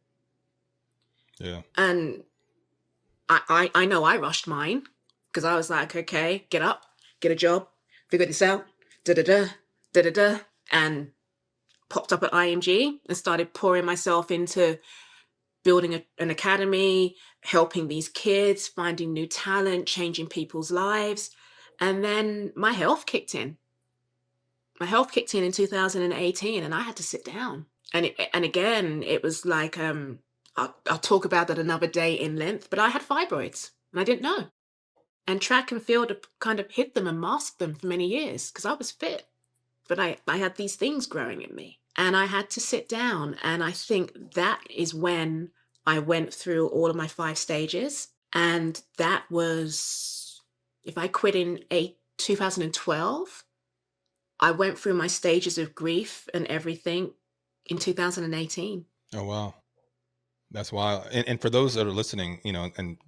Yeah. And I know I rushed mine, because I was like, okay, get up, get a job, figure this out, da-da-da, da-da-da, and popped up at IMG and started pouring myself into building an academy, helping these kids, finding new talent, changing people's lives. And then my health kicked in. My health kicked in 2018, and I had to sit down. And again, it was like, I'll talk about that another day in length, but I had fibroids and I didn't know. And track and field kind of hid them and masked them for many years because I was fit. But I had these things growing in me, and I had to sit down. And I think that is when I went through all of my 5 stages. And that was, if I quit in 2012, I went through my stages of grief and everything in 2018. Oh, wow. That's wild. And for those that are listening, and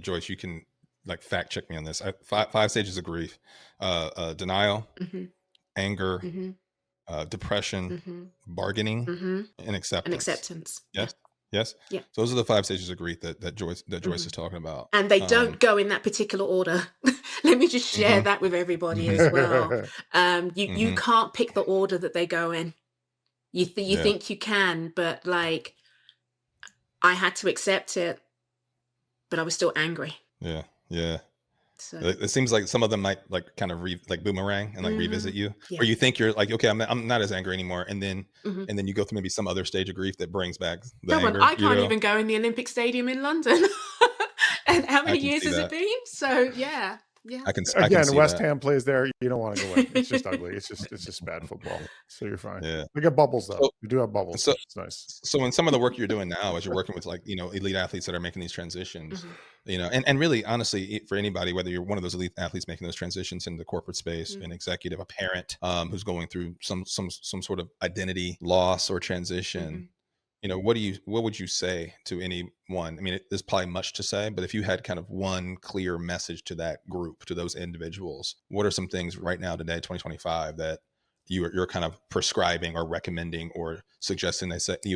Joice, you can like fact check me on this. 5 stages of grief: denial, Mm-hmm. anger, Mm-hmm. depression, Mm-hmm. bargaining, Mm-hmm. and acceptance. And acceptance. Yes. Yes. Yeah. So those are the 5 stages of grief that Joice Mm-hmm. is talking about. And they don't go in that particular order. Let me just share that with everybody as well. You can't pick the order that they go in. You think you can, but like, I had to accept it, but I was still angry. Yeah. Yeah. So It seems like some of them might like kind of like boomerang and like revisit you, yeah. or you think you're like, okay, I'm not as angry anymore, and then Mm-hmm. you go through maybe some other stage of grief that brings back the Come on, anger. I can't even go in the Olympic Stadium in London. And how many years has it been? So yeah. I can Again, see West that. Ham plays there. You don't want to go in. It's just ugly. It's just bad football. So you're fine. Yeah. We get bubbles though. So- We do have bubbles. so- It's nice. So in some of the work you're doing now, as you're working with like, elite athletes that are making these transitions, Mm-hmm. and really honestly, for anybody, whether you're one of those elite athletes making those transitions into the corporate space, an executive, a parent, who's going through some sort of identity loss or transition, what would you say to anyone? I mean, there's probably much to say, but if you had kind of one clear message to that group, to those individuals, what are some things right now today, 2025, that you're kind of prescribing or recommending or suggesting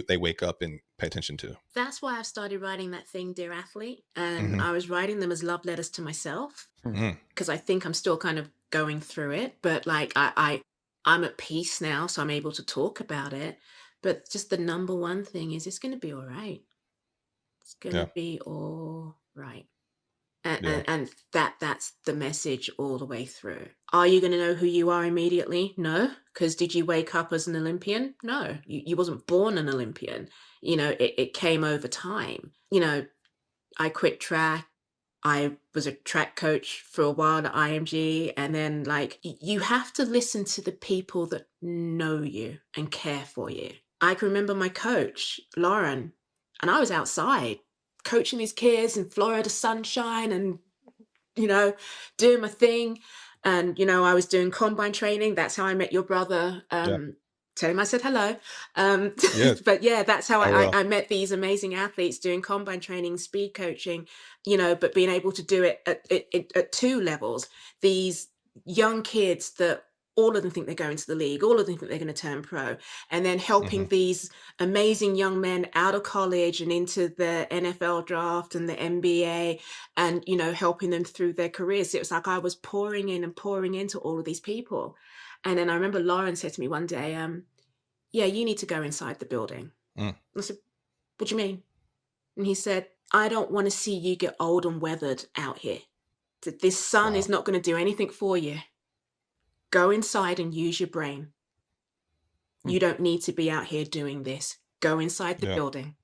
they wake up and pay attention to? That's why I started writing that thing, Dear Athlete. And I was writing them as love letters to myself, because I think I'm still kind of going through it. But like I'm at peace now, so I'm able to talk about it. But just the number one thing is, it's going to be all right. It's going to be all right. And that's the message all the way through. Are you going to know who you are immediately? No. Because did you wake up as an Olympian? No. You wasn't born an Olympian. It came over time. I quit track. I was a track coach for a while at IMG. And then like, you have to listen to the people that know you and care for you. I can remember my coach, Lauren, and I was outside coaching these kids in Florida sunshine and, doing my thing. And, I was doing combine training. That's how I met your brother. Tell him I said hello. But yeah, that's how I met these amazing athletes doing combine training, speed coaching, but being able to do it at 2 levels. These young kids that all of them think they're going to the league, all of them think they're going to turn pro, and then helping these amazing young men out of college and into the NFL draft and the NBA, and, helping them through their careers. It was like I was pouring in and pouring into all of these people. And then I remember Lauren said to me one day, yeah, you need to go inside the building. I said, what do you mean? And he said, I don't want to see you get old and weathered out here. This sun is not going to do anything for you. Go inside and use your brain. You don't need to be out here doing this. Go inside the building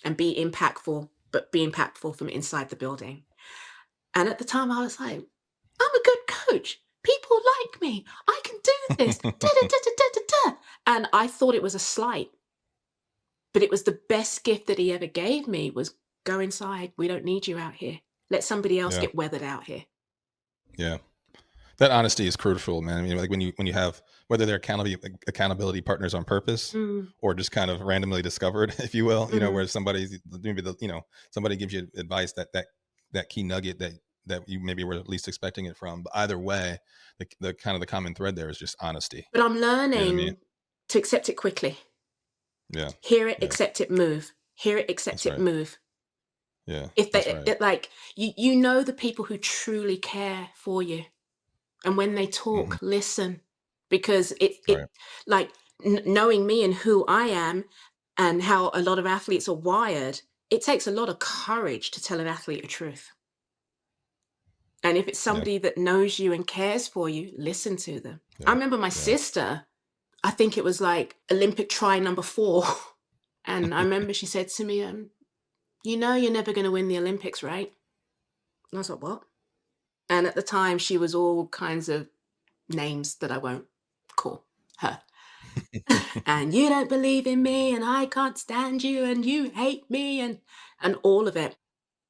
and be impactful, but be impactful from inside the building. And at the time I was like, I'm a good coach. People like me. I can do this. Da, da, da, da, da, da, da. And I thought it was a slight. But it was the best gift that he ever gave me was go inside. We don't need you out here. Let somebody else Yeah. get weathered out here. Yeah. That honesty is crucial, man. I mean, like when you have, whether they're accountability partners on purpose or just kind of randomly discovered, if you will, where somebody's maybe somebody gives you advice that key nugget that you maybe were least expecting it from. But either way, the kind of the common thread there is just honesty. But I'm learning You know what I mean? to accept it quickly. Yeah. Hear it, Yeah. accept it, move. Hear it, accept That's it, right. move. Yeah. If That's they right. like you know the people who truly care for you, and when they talk, listen, because it Right. like knowing me and who I am and how a lot of athletes are wired, it takes a lot of courage to tell an athlete the truth. And if it's somebody that knows you and cares for you, listen to them. Yeah. I remember my sister, I think it was like Olympic try number 4. And I remember she said to me, you know, you're never going to win the Olympics, right? And I was like, what? And at the time, she was all kinds of names that I won't call her. And you don't believe in me, and I can't stand you, and you hate me, and all of it.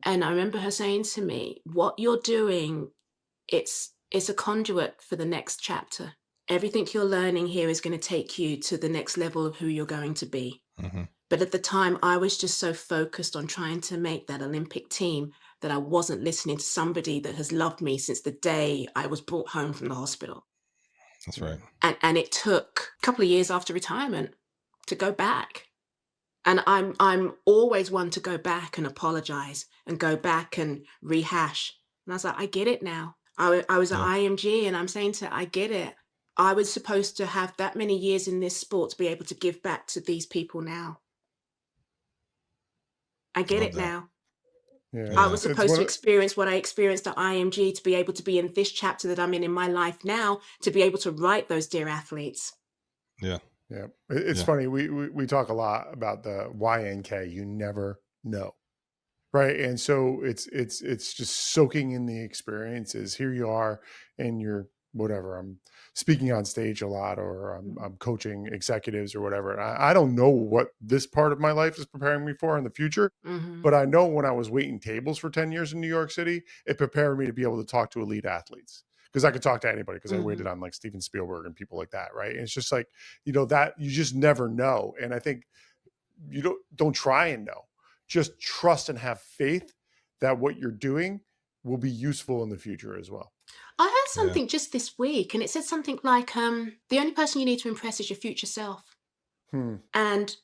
And I remember her saying to me, what you're doing, it's a conduit for the next chapter. Everything you're learning here is going to take you to the next level of who you're going to be. But at the time, I was just so focused on trying to make that Olympic team that I wasn't listening to somebody that has loved me since the day I was brought home from the hospital. That's right. And it took a couple of years after retirement to go back. And I'm always one to go back and apologize and go back and rehash. And I was like, I get it now. I was at IMG and I'm saying to her, I get it. I was supposed to have that many years in this sport to be able to give back to these people now. I get Love it that. now. Yeah. I was supposed to experience what I experienced at IMG to be able to be in this chapter that I'm in my life now, to be able to write those dear athletes. Yeah. Yeah. It's funny. We talk a lot about the YNK. You never know. Right. And so it's just soaking in the experiences. Here you are and you're whatever. I'm speaking on stage a lot, or I'm coaching executives or whatever. I don't know what this part of my life is preparing me for in the future, but I know when I was waiting tables for 10 years in New York City, it prepared me to be able to talk to elite athletes, because I could talk to anybody, because I waited on like Steven Spielberg and people like that. Right. And it's just like, that you just never know. And I think you don't try and know. Just trust and have faith that what you're doing will be useful in the future as well. I heard something just this week, and it said something like, the only person you need to impress is your future self. And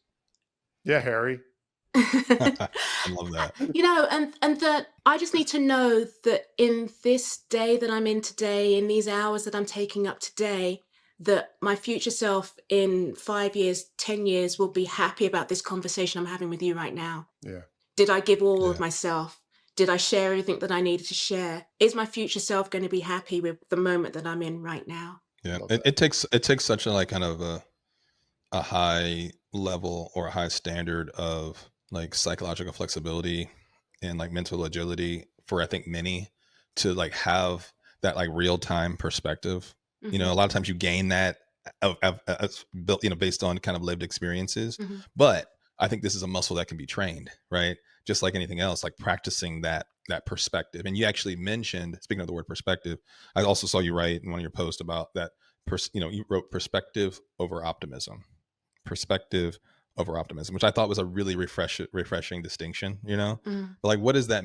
yeah, Harry. I love that. And that I just need to know that in this day that I'm in today, in these hours that I'm taking up today, that my future self in 5 years, 10 years will be happy about this conversation I'm having with you right now. Yeah. Did I give all of myself? Did I share everything that I needed to share? Is my future self going to be happy with the moment that I'm in right now? Yeah. It takes such a kind of a high level or a high standard of like psychological flexibility and like mental agility for, I think, many to like have that like real time perspective. A lot of times you gain that built, based on kind of lived experiences. But I think this is a muscle that can be trained, right? Just like anything else, like practicing that perspective. And you actually mentioned, speaking of the word perspective, I also saw you write in one of your posts about that. You wrote perspective over optimism, which I thought was a really refreshing distinction. But like, what does that,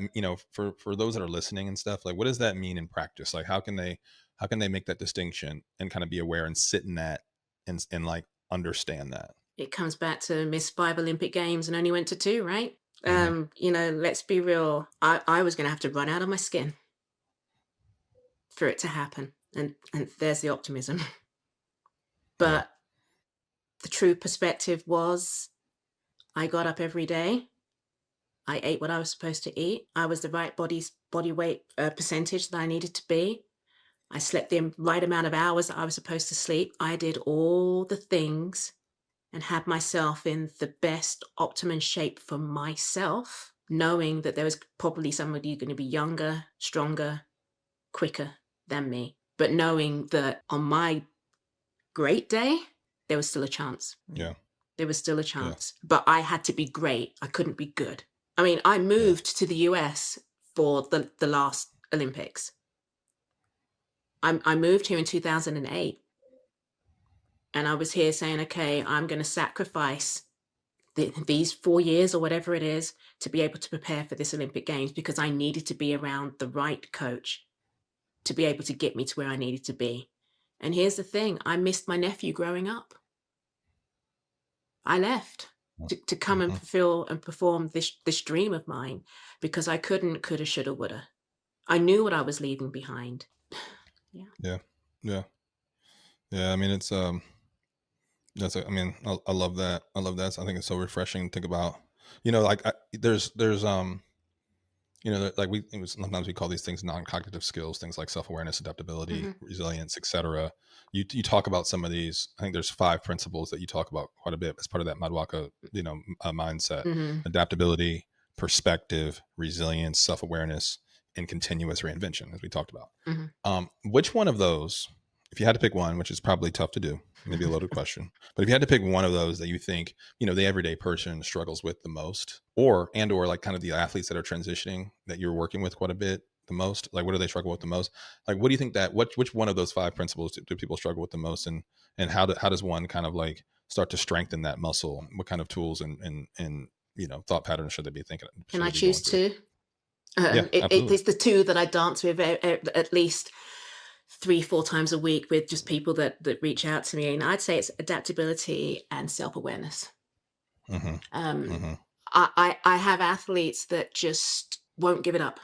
for those that are listening and stuff, like, what does that mean in practice? Like, how can they make that distinction and kind of be aware and sit in that and like understand that? It comes back to Miss 5 Olympic Games and only went to 2, right? Let's be real. I was going to have to run out of my skin for it to happen. And there's the optimism. But the true perspective was I got up every day. I ate what I was supposed to eat. I was the right body weight percentage that I needed to be. I slept the right amount of hours that I was supposed to sleep. I did all the things and had myself in the best optimum shape for myself, knowing that there was probably somebody going to be younger, stronger, quicker than me, but knowing that on my great day, there was still a chance. Yeah. There was still a Yeah. chance, but I had to be great. I couldn't be good. I mean, I moved to the US for the last Olympics. I moved here in 2008, and I was here saying, okay, I'm going to sacrifice these 4 years or whatever it is to be able to prepare for this Olympic Games, because I needed to be around the right coach to be able to get me to where I needed to be. And here's the thing, I missed my nephew growing up. I left to come and fulfill and perform this dream of mine, because I couldn't, coulda, shoulda, woulda. I knew what I was leaving behind. Yeah. I mean, it's I mean, I love that. I love that. I think it's so refreshing to think about. Like there's like sometimes we call these things non-cognitive skills, things like self-awareness, adaptability, resilience, etc. You talk about some of these. I think there's 5 principles that you talk about quite a bit as part of that Maduaka, mindset: adaptability, perspective, resilience, self-awareness, and continuous reinvention, as we talked about. Which one of those, if you had to pick one, which is probably tough to do, maybe a loaded question, but if you had to pick one of those that you think, the everyday person struggles with the most, or like kind of the athletes that are transitioning that you're working with quite a bit the most, like what do they struggle with the most? Like, what do you think which one of those 5 principles do people struggle with the most? And how does one kind of like start to strengthen that muscle? What kind of tools and thought patterns should they be thinking? Can I choose 2? Yeah, absolutely. It's the 2 that I dance with at least 3-4 times a week with just people that reach out to me, and I'd say it's adaptability and self-awareness. I have athletes that just won't give it up,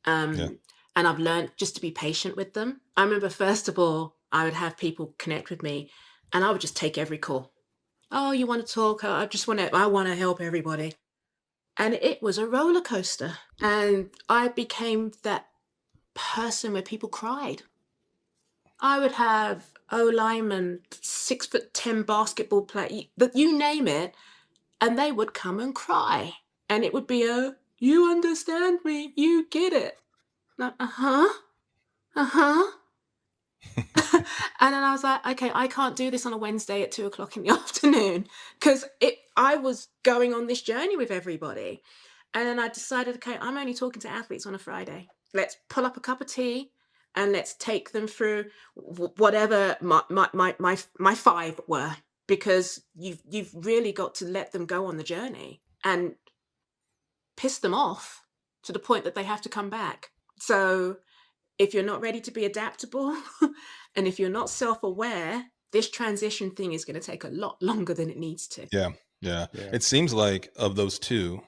and I've learned just to be patient with them. I remember, first of all, I would have people connect with me, and I would just take every call. Oh, you want to talk? I want to help everybody. And it was a roller coaster. And I became that person where people cried. I would have O-linemen, 6'10" basketball player, you name it, and they would come and cry. And it would be you understand me, you get it. Like, And then I was like, okay, I can't do this on a Wednesday at 2:00 in the afternoon, because I was going on this journey with everybody. And then I decided, okay, I'm only talking to athletes on a Friday. Let's pull up a cup of tea and let's take them through whatever my 5 were, because you've really got to let them go on the journey and piss them off to the point that they have to come back. So if you're not ready to be adaptable and if you're not self-aware, this transition thing is going to take a lot longer than it needs to. Yeah. It seems like of those 2,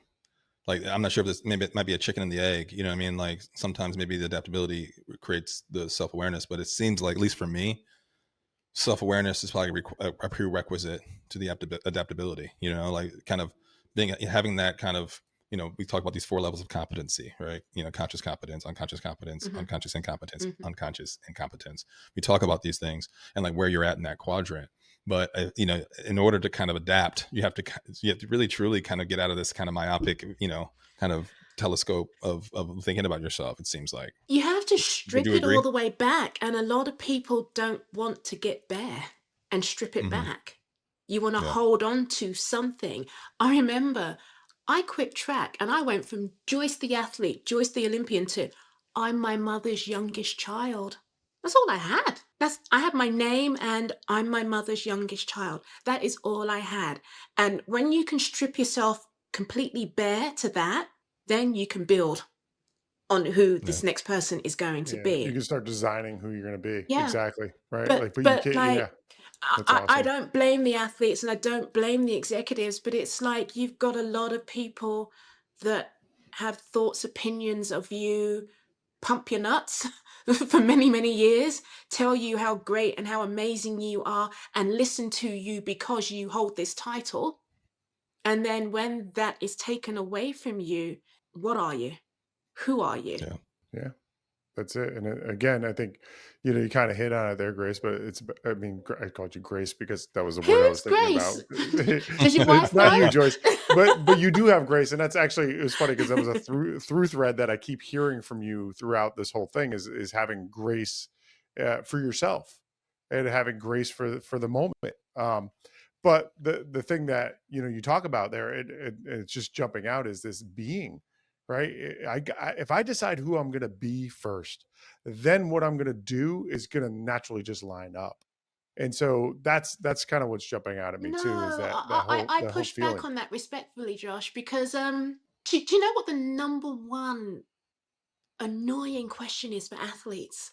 like, I'm not sure if this, maybe it might be a chicken and the egg, you know what I mean? Like sometimes maybe the adaptability creates the self-awareness, but it seems like, at least for me, self-awareness is probably a prerequisite to the adaptability, like kind of having that kind of, we talk about these 4 levels of competency, right? Conscious competence, unconscious competence, unconscious incompetence, unconscious incompetence. We talk about these things and like where you're at in that quadrant. But in order to kind of adapt, you have to really truly kind of get out of this kind of myopic, kind of telescope of thinking about yourself. It seems like you have to strip it all the way back, and a lot of people don't want to get bare and strip it back. You want to hold on to something. I remember I quit track and I went from Joice the athlete, Joice the Olympian, to I'm my mother's youngest child. That's all I had. I had my name and I'm my mother's youngest child. That is all I had. And when you can strip yourself completely bare to that, then you can build on who this next person is going to be. You can start designing who you're going to be. Yeah. Exactly. Right. But you can't, That's awesome. I don't blame the athletes and I don't blame the executives, but it's like you've got a lot of people that have thoughts, opinions of you, pump your nuts for many, many years, tell you how great and how amazing you are, and listen to you because you hold this title. And then when that is taken away from you, what are you? Who are you? Yeah. That's it. And again, I think, you kind of hit on it there, Grace, but I called you Grace because that was the word I was thinking about. Does your wife It's not know? you, Joice, but you do have grace. And that's actually, it was funny because that was a through thread that I keep hearing from you throughout this whole thing is having grace for yourself and having grace for the moment. But the thing that, you talk about there, it's just jumping out, is this being, right? If I decide who I'm going to be first, then what I'm going to do is going to naturally just line up. And so that's kind of what's jumping out at me No, too, is I that whole push back feeling. on that respectfully, Josh, because do you know what the number one annoying question is for athletes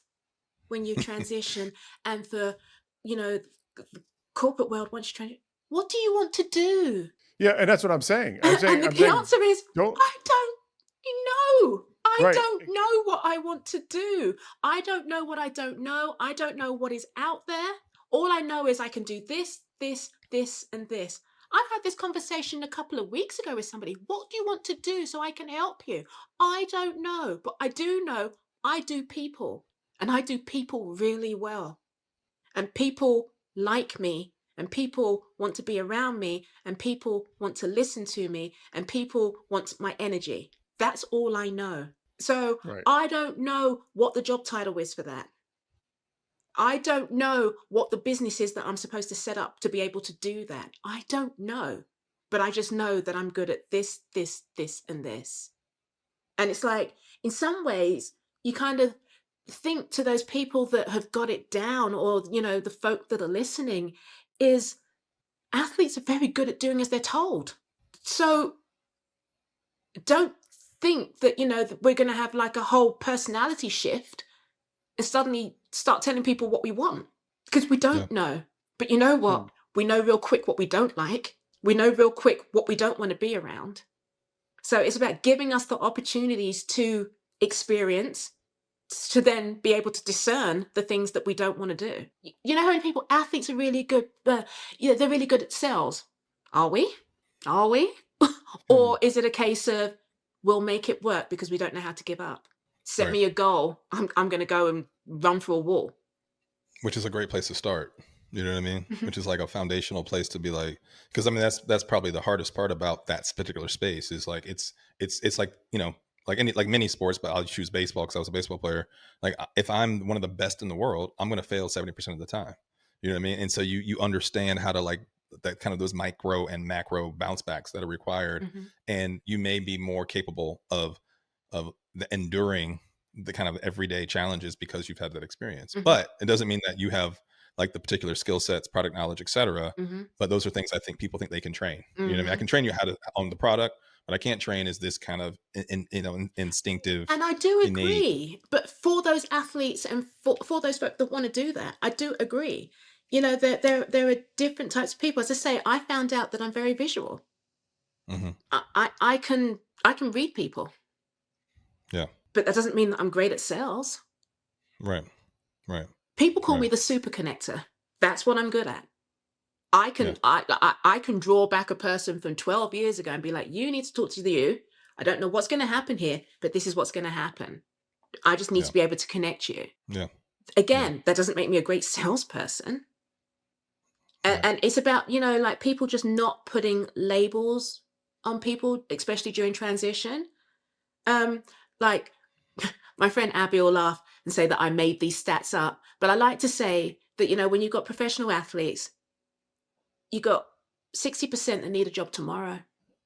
when you transition, and for the corporate world once you transition? What do you want to do? Yeah, and that's what I'm saying. And I'm the saying, answer is, don't, I don't know. I right. don't know what I want to do. I don't know what I don't know. I don't know what is out there. All I know is I can do this, this, this, and this. I've had this conversation a couple of weeks ago with somebody. What do you want to do so I can help you? I don't know, but I do know I do people, and I do people really well. And people like me, and people want to be around me, and people want to listen to me, and people want my energy. That's all I know. So Right. I don't know what the job title is for that. I don't know what the business is that I'm supposed to set up to be able to do that. I don't know. But I just know that I'm good at this, this, this, and this. And it's like, in some ways, you kind of think to those people that have got it down, or, the folk that are listening, is athletes are very good at doing as they're told. So don't think that, that we're going to have like a whole personality shift and suddenly start telling people what we want, because we Yeah. don't know. But you know what? We know real quick what we don't like. We know real quick what we don't want to be around. So it's about giving us the opportunities to experience, to then be able to discern the things that we don't want to do. You know how many people, athletes are really good, they're really good at sales. Are we? Are we? Hmm. Or is it a case of, we'll make it work because we don't know how to give up? Set Right. me a goal. I'm going to go and run through a wall. Which is a great place to start. You know what I mean? Mhm. Which is like a foundational place to be like, because I mean that's probably the hardest part about that particular space, is like it's like, like many sports, but I'll choose baseball because I was a baseball player. Like if I'm one of the best in the world, I'm going to fail 70% of the time. You know what I mean? And so you understand how to, like, that kind of those micro and macro bounce backs that are required, Mhm. and you may be more capable of the enduring the kind of everyday challenges because you've had that experience. Mhm. But it doesn't mean that you have like the particular skill sets, product knowledge, etc. Mhm. But those are things I think people think they can train. You know what I mean? I Mhm. can train you how to own the product, but I can't train is this kind of instinctive, And I do innate. agree, but for those athletes and for those folk that want to do that, I do agree. There are different types of people. As I say, I found out that I'm very visual. Mhm. I can read people, Yeah. but that doesn't mean that I'm great at sales. Right. Right. People call me Right. the super connector. That's what I'm good at. I Yeah. can I can draw back a person from 12 years ago and be like, you need to talk to you. I don't know what's going to happen here, but this is what's going to happen. I just need Yeah. to be able to connect you. Yeah. Yeah. Again, that doesn't make me a great salesperson. And, Right. and it's about, like people just not putting labels on people, especially during transition. Um, like my friend Abby will laugh and say that I made these stats up, but I like to say that, when you've got professional athletes, you got 60% that need a job tomorrow.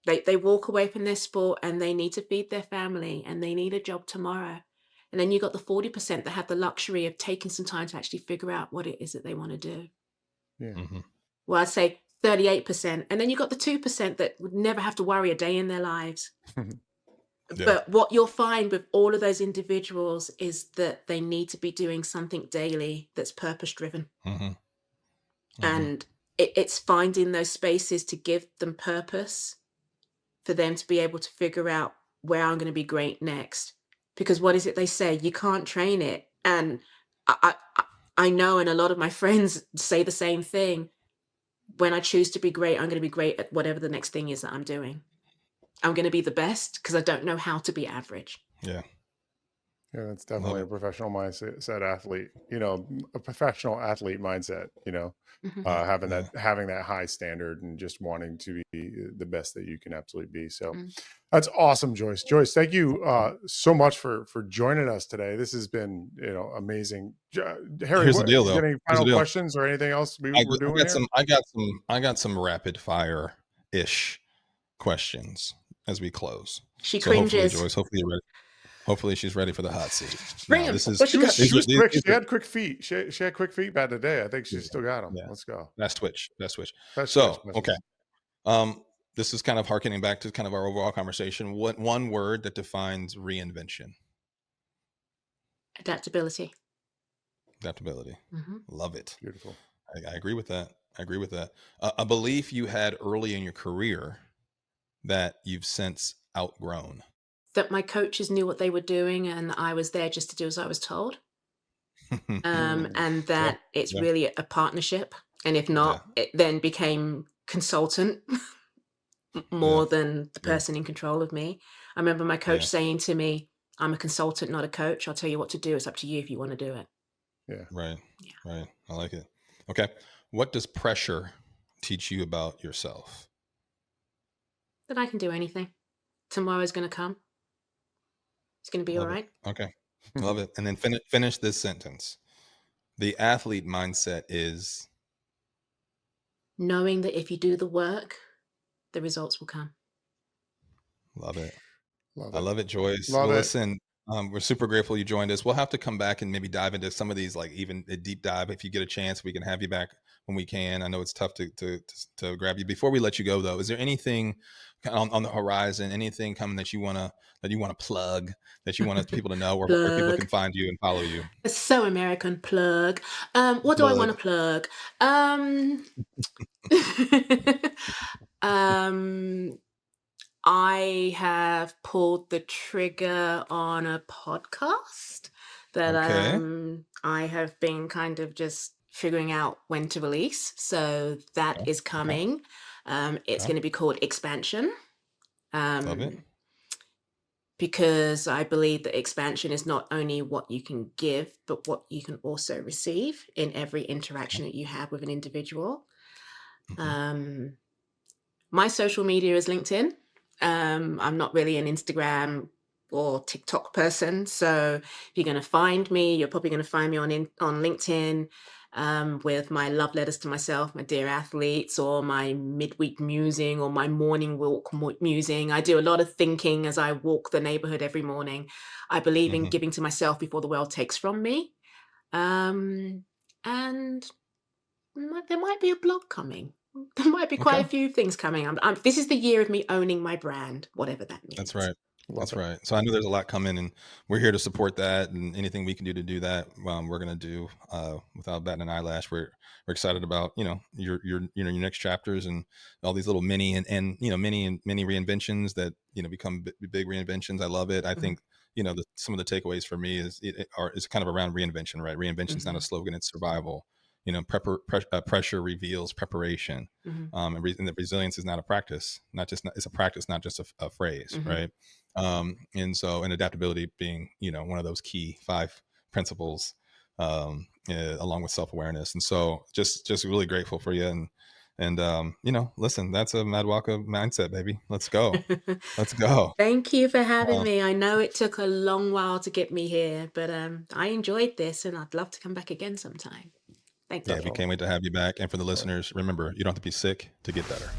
They walk away from their sport and they need to feed their family and they need a job tomorrow. And then you got the 40% that have the luxury of taking some time to actually figure out what it is that they want to do. Yeah. Hmm. Well, I'd say 38%. And then you got the 2% that would never have to worry a day in their lives. Yeah. But what you'll find with all of those individuals is that they need to be doing something daily that's purpose driven. Hmm. Hmm. And it's finding those spaces to give them purpose, for them to be able to figure out where I'm going to be great next. Because what is it they say? You can't train it. And I know, and a lot of my friends say the same thing. When I choose to be great, I'm going to be great at whatever the next thing is that I'm doing. I'm going to be the best because I don't know how to be average. Yeah. Yeah, that's Love definitely a it. professional mindset athlete, a professional athlete mindset, Mhm. Yeah. having Yeah. that high standard and just wanting to be the best that you can absolutely be. So Mm. that's awesome, Joyce. Joyce, thank you so much for joining us today. This has been, Amazing. Harry, Here's the what deal, you got though. any Here's the final deal. questions or anything else I, we're I doing got here? some. I got some rapid fire ish questions as we close. She So hopefully, cringes. Joyce, hopefully you're ready. Hopefully she's ready for the hot seat. Bring Now him. this is What you got? She these are was quick. these She are had quick feet. She had quick feet back today. I think she still got them. yeah. Let's go. That's Twitch. That's Twitch. That's Twitch. So okay. This is kind of harkening back to kind of our overall conversation. What one word that defines reinvention? Adaptability. Adaptability. Hmm. Love it. Beautiful. I agree with that. I agree with that. A belief you had early in your career that you've since outgrown. That my coaches knew what they were doing and I was there just to do as I was told. And Yeah, that it's yeah, really a partnership. And if yeah, not, it then became consultant yeah, more than the yeah, person in control of me. I remember my coach yeah. saying to me, I'm a consultant, not a coach. I'll tell you what to do. It's up to you if you want to do it. Yeah. Right, Yeah. right. I like it. Okay. What does pressure teach you about yourself? That I can do anything. Tomorrow's going to come. It's going to be all Love it. right. Okay. Love it. And then finish this sentence. The athlete mindset is Knowing that if you do the work, the results will come. love it. Love I it. love it, Joyce. Love Well, it. listen, we're super grateful you joined us. We'll have to come back and maybe dive into some of these, like even a deep dive. If you get a chance, we can have you back when we can. I know it's tough to grab you. Before we let you go, though, is there anything on the horizon? Anything coming that you wanna plug, that you want people to know, or where people can Plug. find you and follow you? It's so American. Plug. What do I Plug. want to plug? Um, um, I have pulled the trigger on a podcast that Okay. I have been kind of just figuring out when to release. So that Okay. is Okay. coming. It's Okay. going to be called Expansion. Love it. Um, because I believe that expansion is not only what you can give, but what you can also receive in every interaction that you have with an individual. Mm-hmm. My social media is LinkedIn. I'm not really an Instagram or TikTok person. So if you're going to find me, you're probably going to find me on LinkedIn with my love letters to myself, my dear athletes, or my midweek musing or my morning walk musing. I do a lot of thinking as I walk the neighborhood every morning. I believe in Mm-hmm. giving to myself before the world takes from me. And there might be a blog coming. There might be quite Okay. a few things coming. This is the year of me owning my brand, whatever that means. That's right. Love That's it. right. So I know there's a lot coming, and we're here to support that. And anything we can do to do that, we're going to do without batting an eyelash. We're excited about your next chapters and all these little mini and mini reinventions that become big reinventions. I love it. I Mhm. think some of the takeaways for me is kind of around reinvention. Right? Reinvention is not a Mhm. slogan; it's survival. Pressure reveals preparation. Mhm. And the resilience is not a practice, it's a practice, not just a phrase, Mhm. right? And adaptability being one of those key 5 principles, along with self-awareness. And so just really grateful for you. And listen, that's a Maduaka mindset, baby. Let's go. Let's go. Thank you for having Um, me. I know it took a long while to get me here, but I enjoyed this and I'd love to come back again sometime. Thank yeah, you. we can't wait to have you back. And for the listeners, remember, you don't have to be sick to get better.